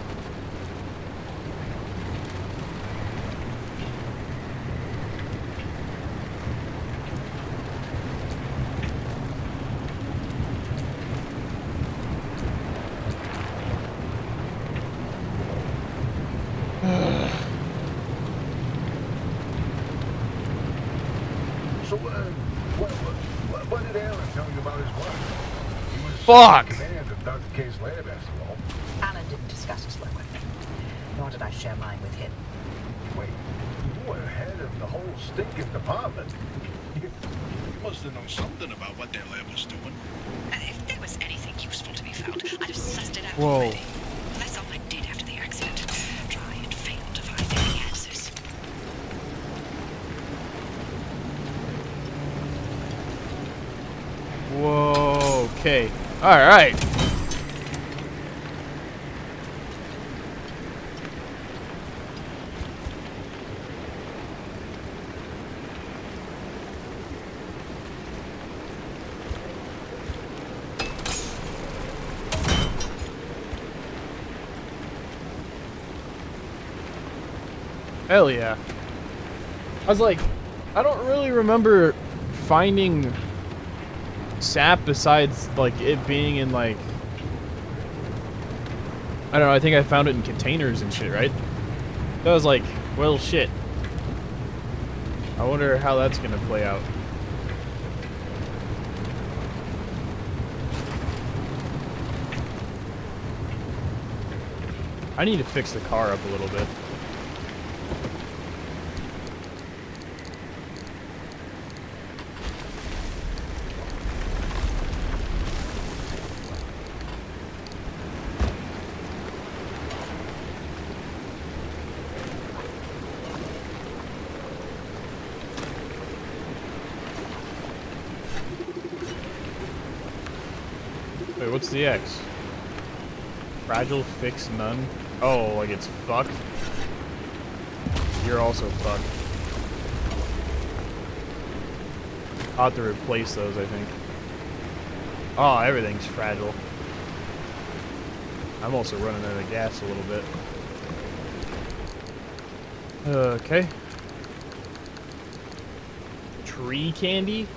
So, what did Alan tell you about his work? He was Fuck! in command of Dr. K's lab, after all. Alan didn't discuss his work with me, nor did I share mine with him? Wait, you were head of the whole stinking department. You must have known something about what their lab was doing. If there was anything useful to be found, I'd have sussed it out Whoa. already. That's all I did after the accident. Try and fail to find any answers. Whoa, okay. Alright. Hell yeah. I was like, I don't really remember finding sap besides like it being in like, I don't know, I think I found it in containers and shit, right? So I was like, well shit. I wonder how that's gonna play out. I need to fix the car up a little bit. Wait, what's the X? Fragile, fix, none. Oh, like it's fucked? You're also fucked. I'll have to replace those, I think. Oh, everything's fragile. I'm also running out of gas a little bit. Okay. Tree candy?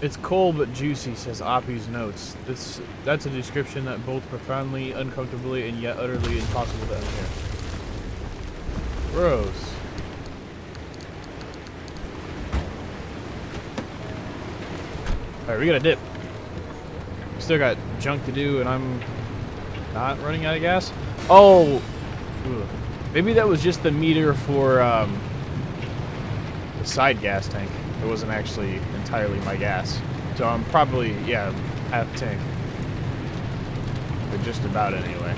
It's cold but juicy, says Oppie's notes. That's a description that both profoundly, uncomfortably, and yet utterly impossible to unhear. Gross. Alright, we got a dip. Still got junk to do, and I'm not running out of gas. Oh! Ugh. Maybe that was just the meter for the side gas tank. It wasn't actually entirely my gas. So I'm probably, yeah, half tank. But just about anyway.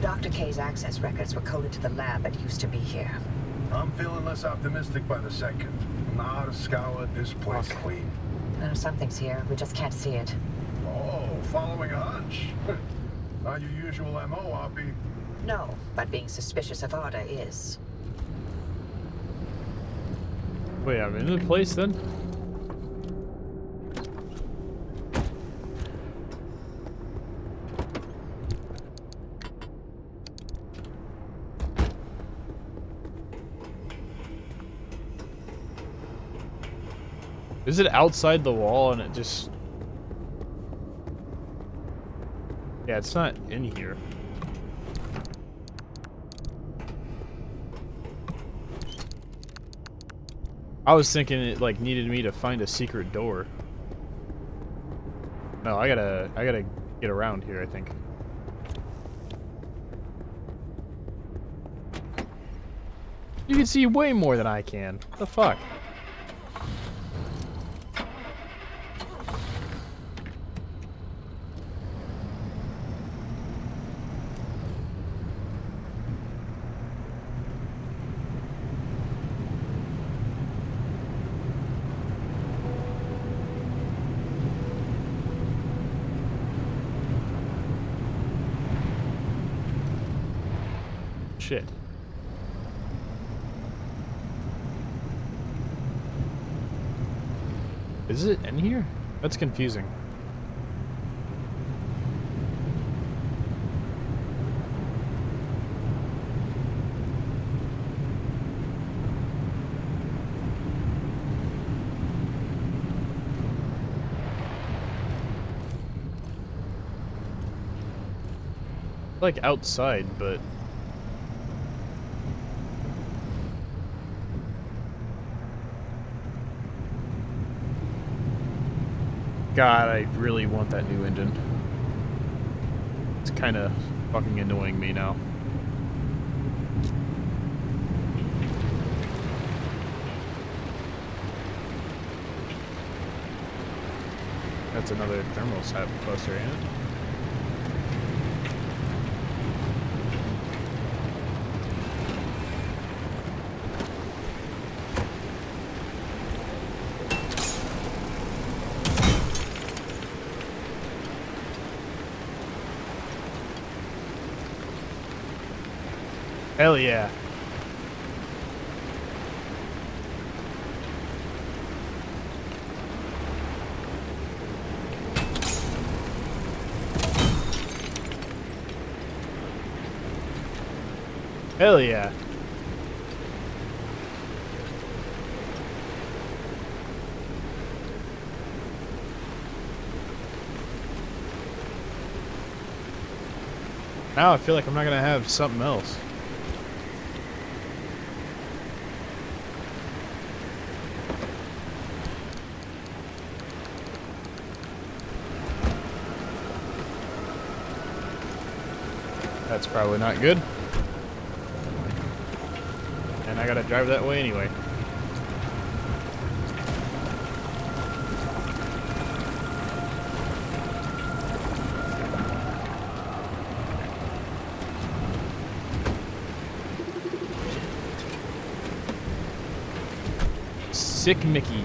Dr. K's access records were coded to the lab that used to be here. I'm feeling less optimistic by the second. I'm not to scour this place clean. Something's here. We just can't see it. Oh, following a hunch. Not your usual MO, Oppie. No, but being suspicious of Arda is. Wait, I'm in the place then? Is it outside the wall and it just... Yeah, it's not in here. I was thinking it like needed me to find a secret door. No, I gotta get around here, I think. You can see way more than I can. What the fuck? Shit. Is it in here? That's confusing. like outside, but God, I really want that new engine. It's kind of fucking annoying me now. That's another thermostat cluster, ain't it? Hell yeah. Hell yeah. Now I feel like I'm not gonna have something else. That's probably not good. And I gotta drive that way anyway. Sick Mickey.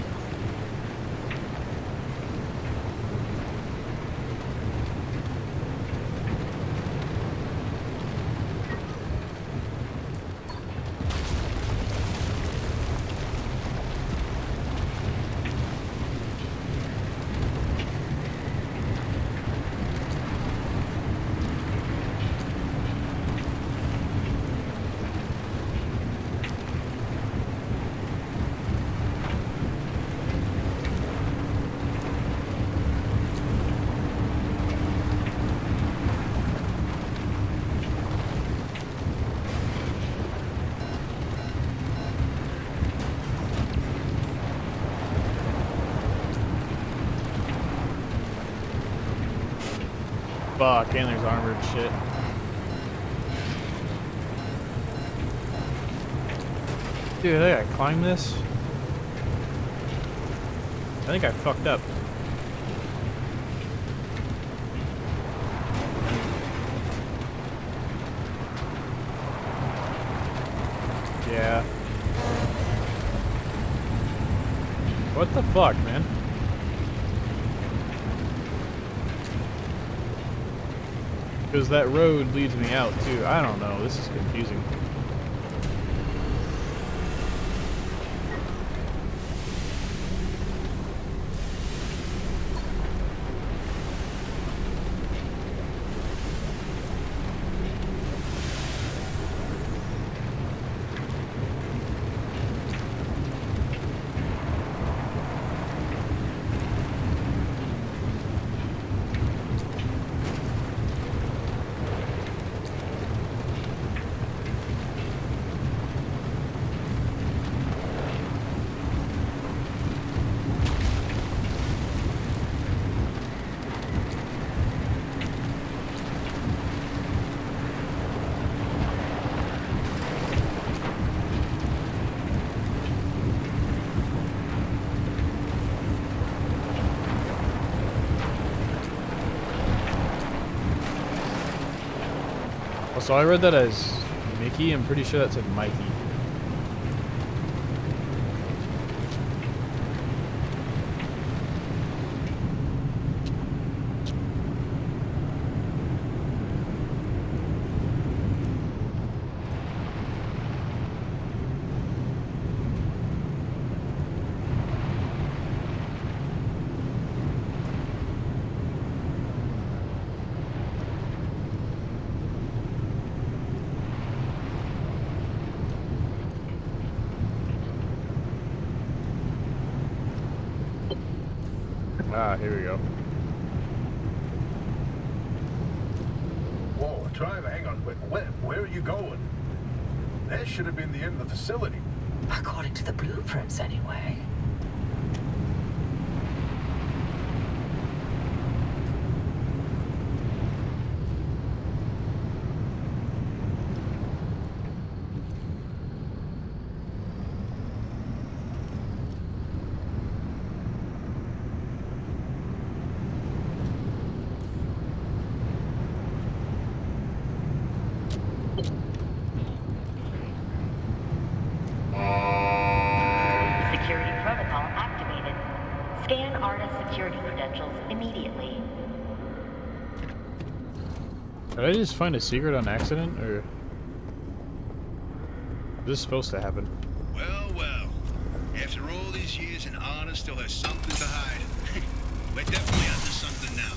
Fuck, and there's armored shit. Dude, I gotta climb this? I think I fucked up. Yeah. What the fuck, man? Because that road leads me out too. I don't know. This is confusing. So I read that as Mickey. I'm pretty sure that said Mikey. Ah, here we go. Walt, Driver, hang on. Where are you going? That should have been the end of the facility. According to the blueprints, anyway. Security protocol activated. Scan artist security credentials immediately. Did I just find a secret on accident, or is this supposed to happen? Well, well. After all these years, and Anna still has something to hide. We're definitely onto something now.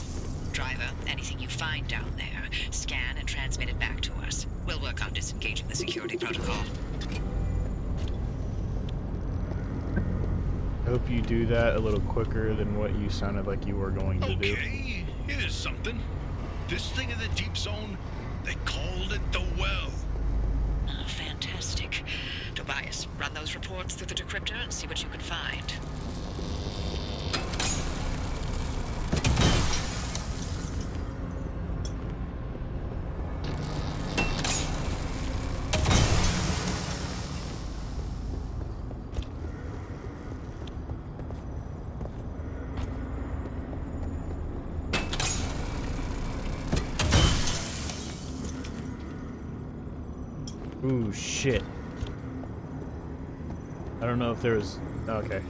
Driver, anything you find down there, scan and transmit it back to us. We'll work on disengaging the security protocol. I hope you do that a little quicker than what you sounded like you were going to do. Okay, here's something. This thing in the deep zone, they called it the Well. Oh, fantastic. Tobias, run those reports through the decryptor and see what you can find. Ooh, shit. I don't know if there was... Okay.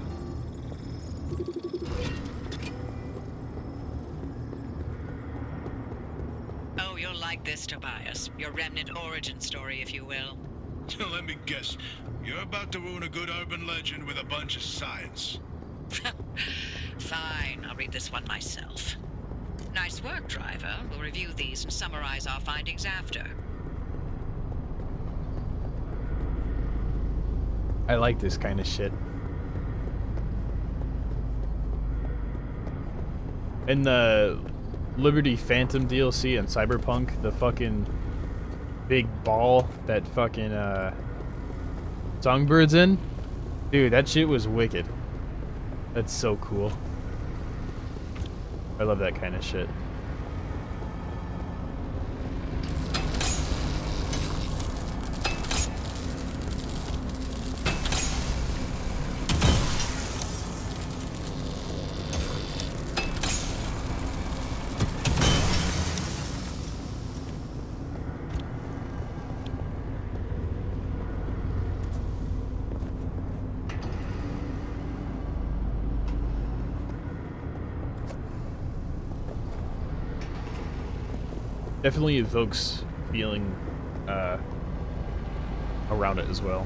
Oh, you'll like this, Tobias. Your remnant origin story, if you will. Let me guess. You're about to ruin a good urban legend with a bunch of science. Fine, I'll read this one myself. Nice work, Driver. We'll review these and summarize our findings after. I like this kind of shit. In the Liberty Phantom DLC and Cyberpunk, the fucking big ball that fucking Songbird's in, dude, that shit was wicked. That's so cool. I love that kind of shit. Definitely evokes feeling around it as well.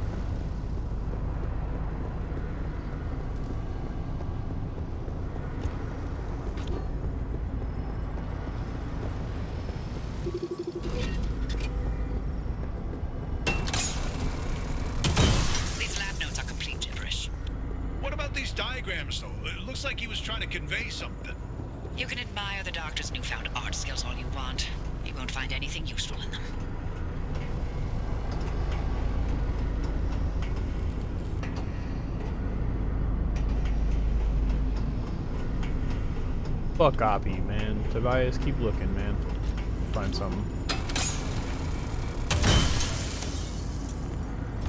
These lab notes are complete gibberish. What about these diagrams, though? It looks like he was trying to convey something. You can admire the doctor's newfound art skills all you want. You won't find anything useful in them. Fuck Oppie, man. Tobias, keep looking, man. Find something.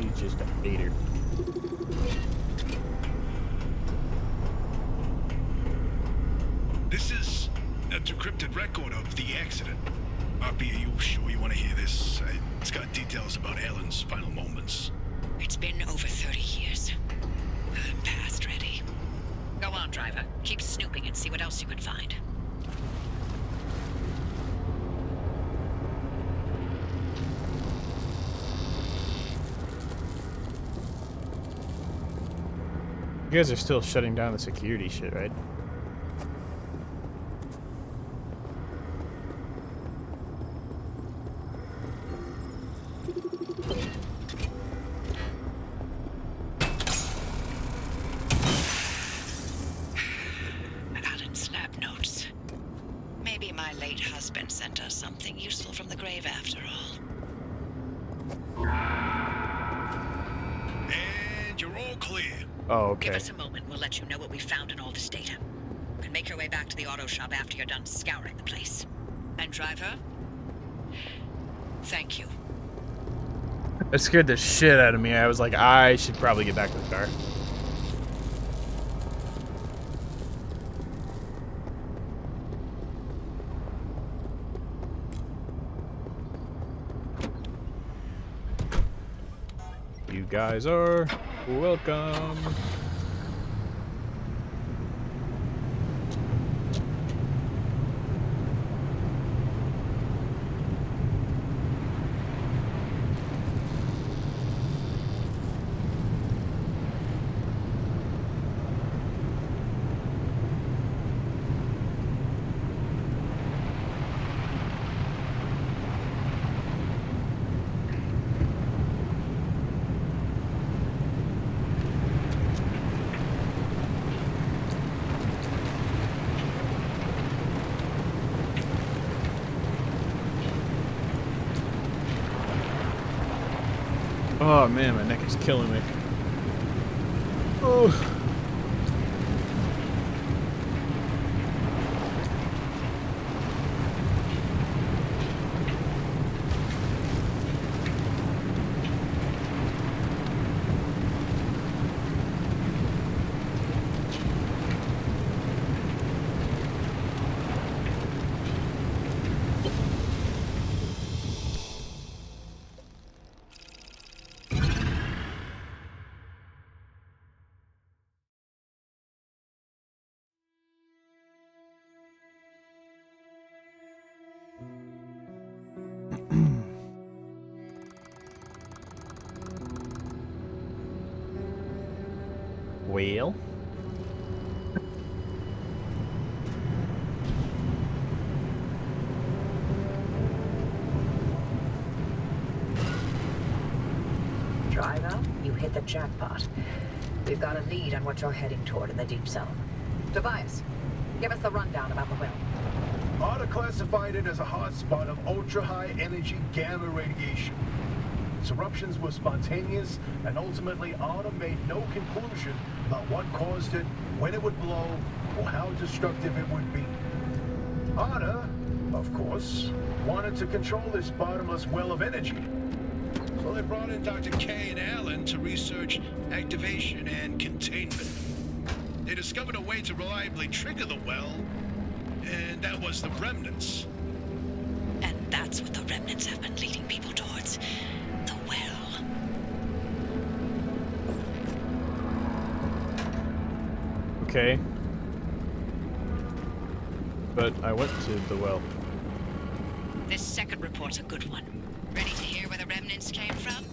He's just a hater. This is a decrypted record of the accident. Oppie, are you sure you want to hear this? It's got details about Ellen's final moments. It's been over 30 years. I'm past ready. Go on, Driver. Keep snooping and see what else you can find. You guys are still shutting down the security shit, right? Alan's lab notes. Maybe my late husband sent us something useful from the grave after all. And you're all clear. Oh, Give okay. us a moment, we'll let you know what we found in all this data. You can make your way back to the auto shop after you're done scouring the place. And driver, thank you. That scared the shit out of me. I was like, I should probably get back to the car. You guys are welcome. Oh man, my neck is killing me. Oh. Well. Driver, you hit the jackpot. We've got a lead on what you're heading toward in the deep zone. Tobias, give us the rundown about the well. ARDA classified it as a hotspot of ultra-high energy gamma radiation. Its eruptions were spontaneous, and ultimately ARDA made no conclusion about what caused it, when it would blow, or how destructive it would be. ARDA, of course, wanted to control this bottomless well of energy. So they brought in Dr. K and Allen to research activation and containment. They discovered a way to reliably trigger the well, and that was the remnants. And that's what the remnants have been leading people towards. The well. Okay. But I went to the well. This second report's a good one. Ready to hear where the remnants came from?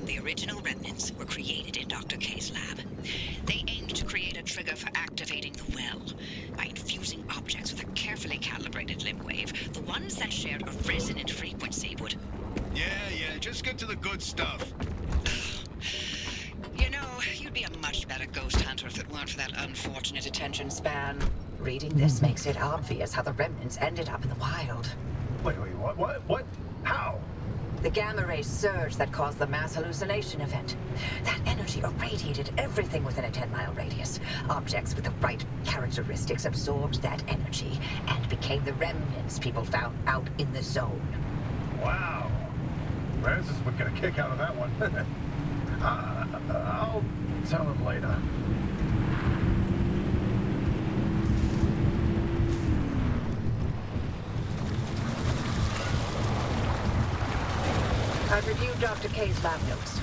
The original remnants were created in Dr. K's lab. They aimed to create a trigger for activating the well by infusing objects with a carefully calibrated limb wave. The ones that shared a resonant frequency would... Yeah, just get to the good stuff. You know, you'd be a much better ghost hunter if it weren't for that unfortunate attention span. Reading this makes it obvious how the remnants ended up in the wild. Wait, what? How? The gamma ray surge that caused the mass hallucination event. That energy irradiated everything within a 10-mile radius. Objects with the right characteristics absorbed that energy and became the remnants people found out in the zone. Wow. Francis would get a kick out of that one. I'll tell him later. I've reviewed Dr. K's lab notes.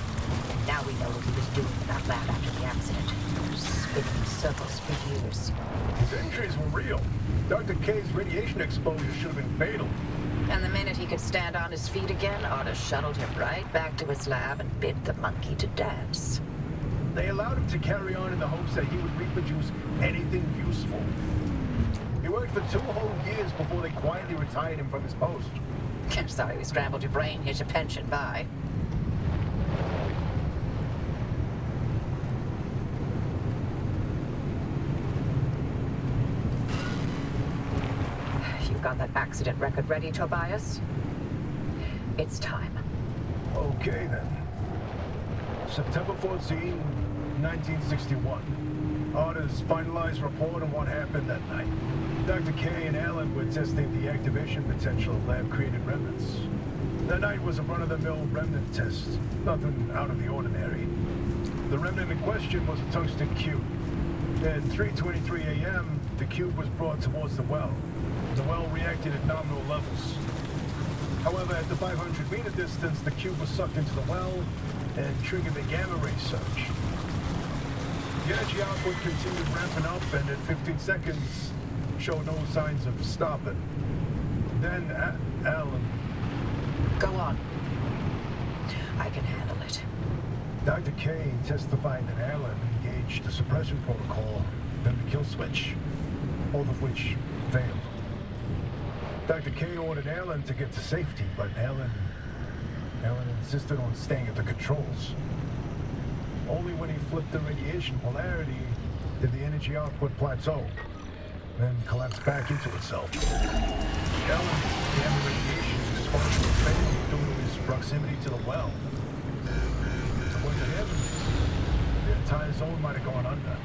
Now we know what he was doing in that lab after the accident. Spinning in circles for years. His injuries were real. Dr. K's radiation exposure should have been fatal. And the minute he could stand on his feet again, Arda shuttled him right back to his lab and bid the monkey to dance. They allowed him to carry on in the hopes that he would reproduce anything useful. He worked for 2 whole years before they quietly retired him from his post. Sorry we scrambled your brain. Here's your pension. Bye. You you've got that accident record ready, Tobias? It's time. Okay then. September 14, 1961. Arda's finalized report on what happened that night. Dr. K and Alan were testing the activation potential of lab-created remnants. That night was a run-of-the-mill remnant test. Nothing out of the ordinary. The remnant in question was a tungsten cube. At 3:23 a.m., the cube was brought towards the well. The well reacted at nominal levels. However, at the 500-meter distance, the cube was sucked into the well and triggered the gamma ray surge. The energy output continued ramping up, and at 15 seconds, showed no signs of stopping. Then, Alan... Go on. I can handle it. Dr. K testified that Alan engaged the suppression protocol, then the kill switch, both of which failed. Dr. K ordered Alan to get to safety, but Alan insisted on staying at the controls. Only when he flipped the radiation polarity did the energy output plateau, then collapse back into itself. Alan's gamma radiation exposure failed due to his proximity to the well. According to him, the entire zone might have gone under.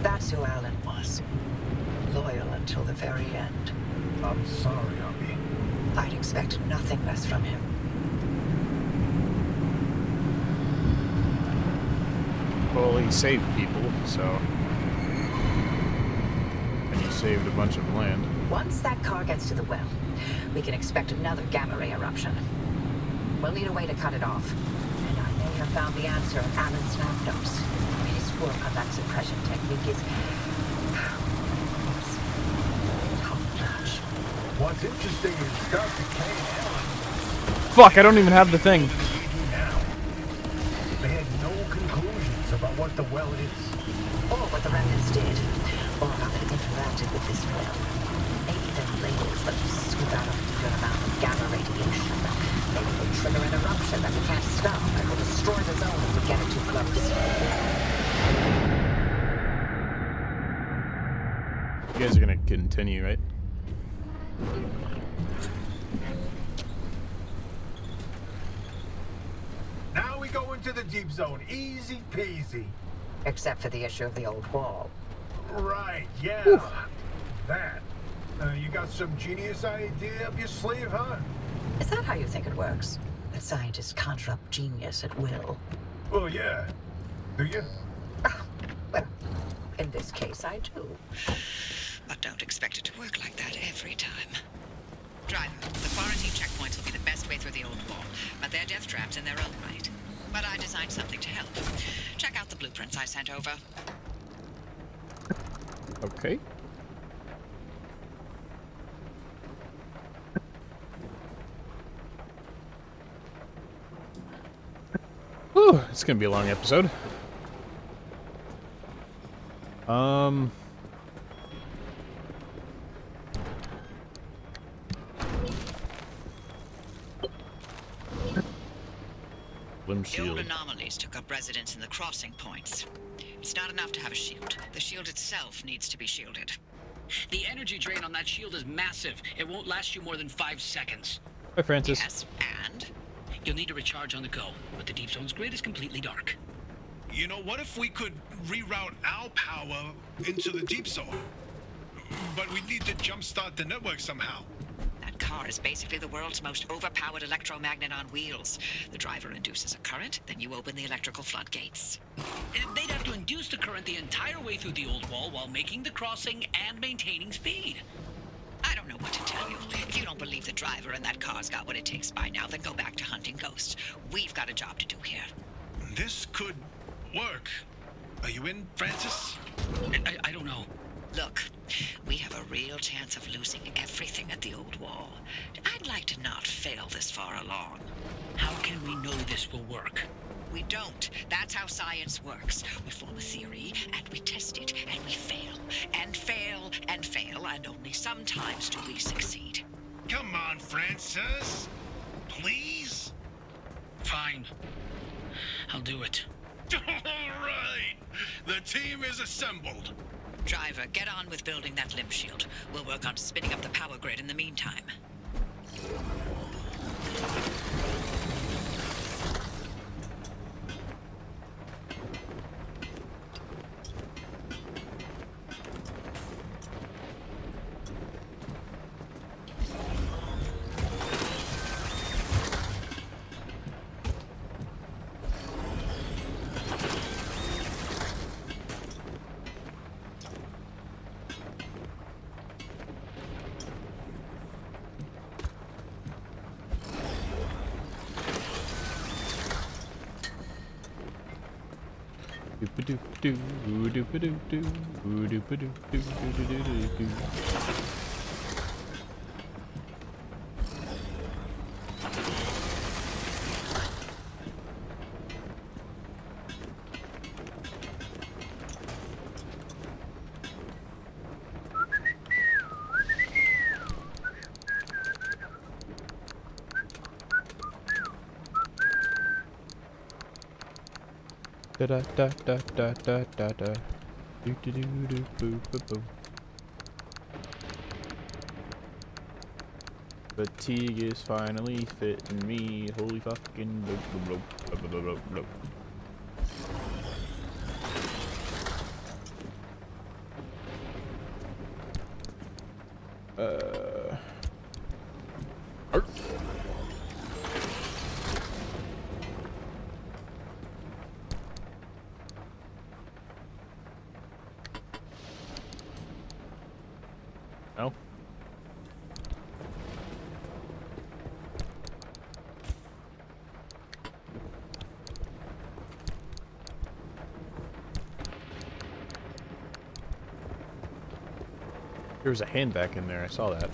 That's who Alan was. Loyal until the very end. I'm sorry, Abby. I'd expect nothing less from him. Well, he saved people, so... And he saved a bunch of land. Once that car gets to the well, we can expect another gamma ray eruption. We'll need a way to cut it off. And I may have found the answer in Alan's lab notes. His work on that suppression technique is... top-notch. What's interesting is Dr. K and Alan... Fuck, I don't even have the thing. Now. They had no conclusions about what the well is. Or what the remnants did. Or how they interacted with this well. Maybe they're labels that scoop out a good amount of gamma radiation. Maybe they'll trigger an eruption that we can't stop and will destroy the zone if we get it too close. You guys are gonna continue, right? Now we go into the deep zone. Easy peasy. Except for the issue of the old wall. Right, yeah. Oof. That. You got some genius idea up your sleeve, huh? Is that how you think it works? That scientists conjure up genius at will? Well, yeah. Do you? Well, in this case, I do. But don't expect it to work like that every time. Driver, the quarantine checkpoints will be the best way through the old wall, but they're death traps in their own right. But I designed something to help. Check out the blueprints I sent over. Okay. Whew, it's gonna be a long episode. Limb The shield. old anomalies took up residence in the crossing points. It's not enough to have a shield. The shield itself needs to be shielded. The energy drain on that shield is massive. It won't last you more than 5 seconds. Hi, Francis. Yes, and? You'll need to recharge on the go, but the deep zone's grid is completely dark. You know, what if we could reroute our power into the deep zone? But we need to jumpstart the network somehow. That car is basically the world's most overpowered electromagnet on wheels. The driver induces a current, then you open the electrical floodgates. They'd have to induce the current the entire way through the old wall while making the crossing and maintaining speed. I don't know what to tell you. If you don't believe the driver and that car's got what it takes by now, then go back to hunting ghosts. We've got a job to do here. This could work. Are you in, Francis? I don't know. Look, we have a real chance of losing everything at the old wall. I'd like to not fail this far along. How can we know this will work? We don't. That's how science works. We form a theory, and we test it, and we fail, and fail, and fail, and only sometimes do we succeed. Come on, Francis. Please? Fine. I'll do it. All right. The team is assembled. Driver, get on with building that limb shield. We'll work on spinning up the power grid in the meantime. Da da da da da da da da. Do do do do boo boo boo. Fatigue is finally fitting me. Holy fucking bloop bloop bloop bloop bloop bloop. No. There was a hand back in there. I saw that.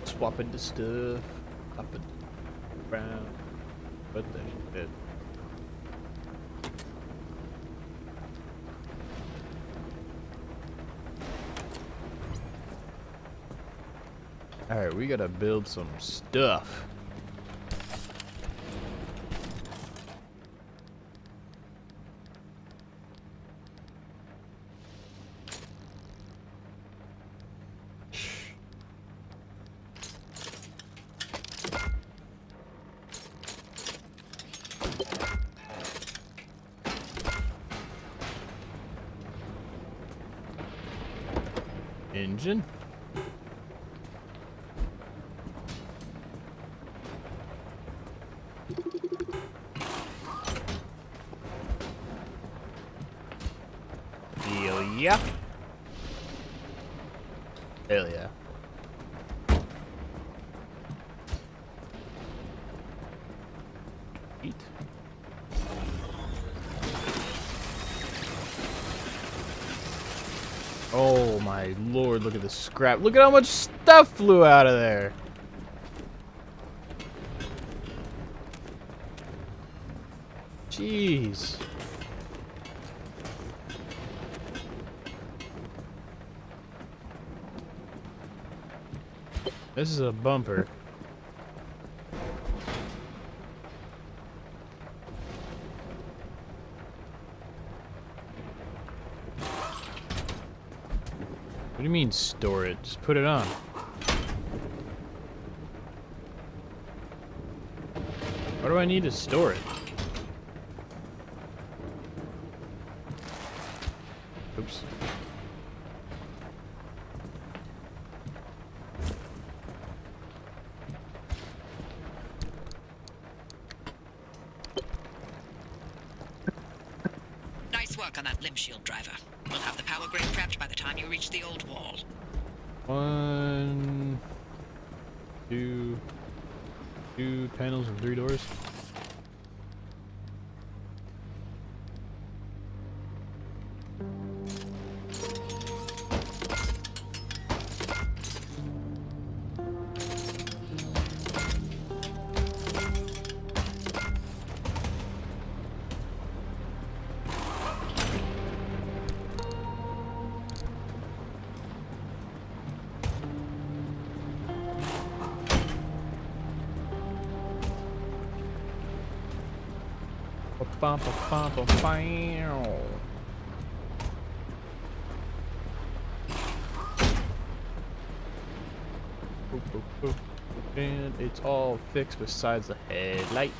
Swapping the stuff, up and around, but they did. Alright, we gotta build some stuff. Engine. Hell yeah. Hell yeah. Eat. Oh my lord, look at the scrap. Look at how much stuff flew out of there. Jeez. This is a bumper. What do you mean store it? Just put it on. Why do I need to store it? Oops. Nice work on that limb shield, driver. We'll have the power grid prepped by the time you reach the old wall. 1, 2 panels and 3 doors. And it's all fixed besides the headlight.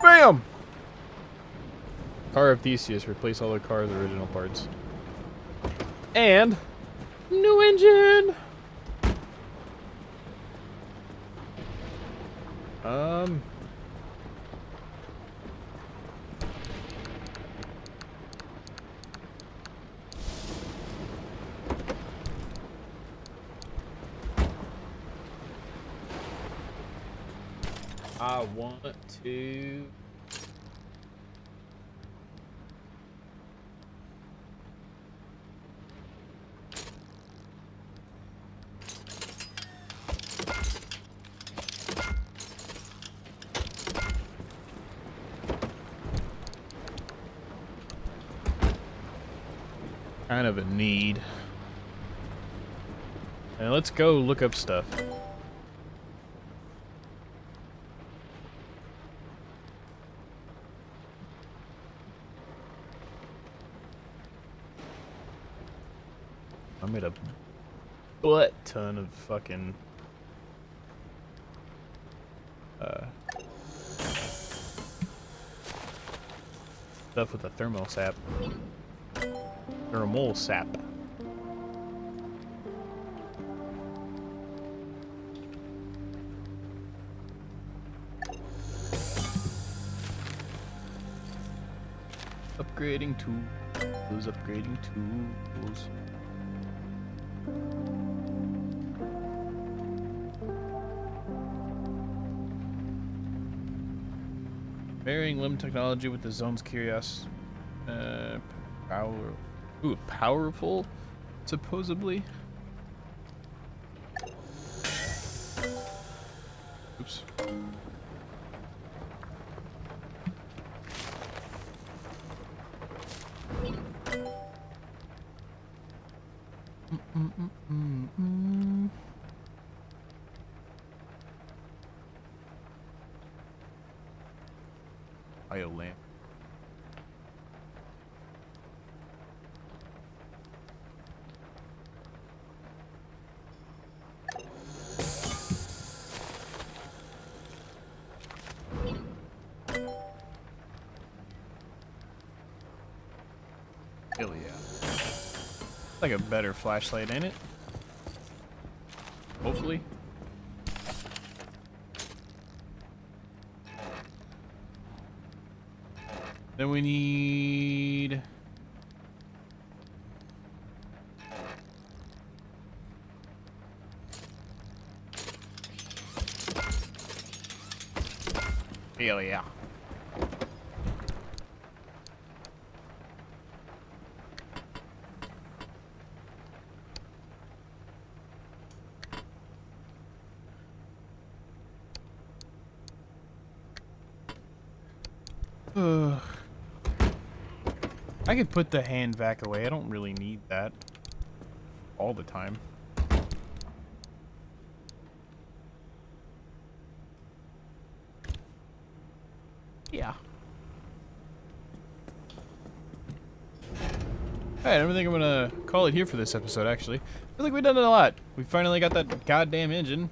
Bam! Car of Theseus. Replace all the car's original parts. And new engine. I want to. Kind of a need. And let's go look up stuff. I made a butt ton of fucking stuff with the thermal sap. Thermal sap. Upgrading tools. Upgrading tools. Marrying limb technology with the zone's curious. Powerful, supposedly. Oops. Bio lamp. Hell yeah. It's like a better flashlight, ain't it? Hopefully. Then we need... Hell yeah. I could put the hand vac away. I don't really need that all the time. Yeah. Alright, I think I'm gonna call it here for this episode, actually. I feel like we've done it a lot. We finally got that goddamn engine.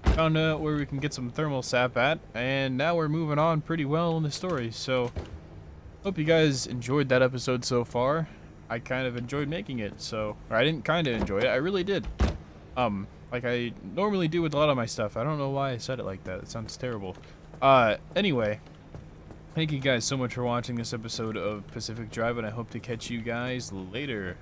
Found out where we can get some thermal sap at. And now we're moving on pretty well in the story. So, hope you guys enjoyed that episode so far. I kind of enjoyed making it, so... Or I didn't kind of enjoy it, I really did. Like I normally do with a lot of my stuff. I don't know why I said it like that. It sounds terrible. Anyway... Thank you guys so much for watching this episode of Pacific Drive, and I hope to catch you guys later.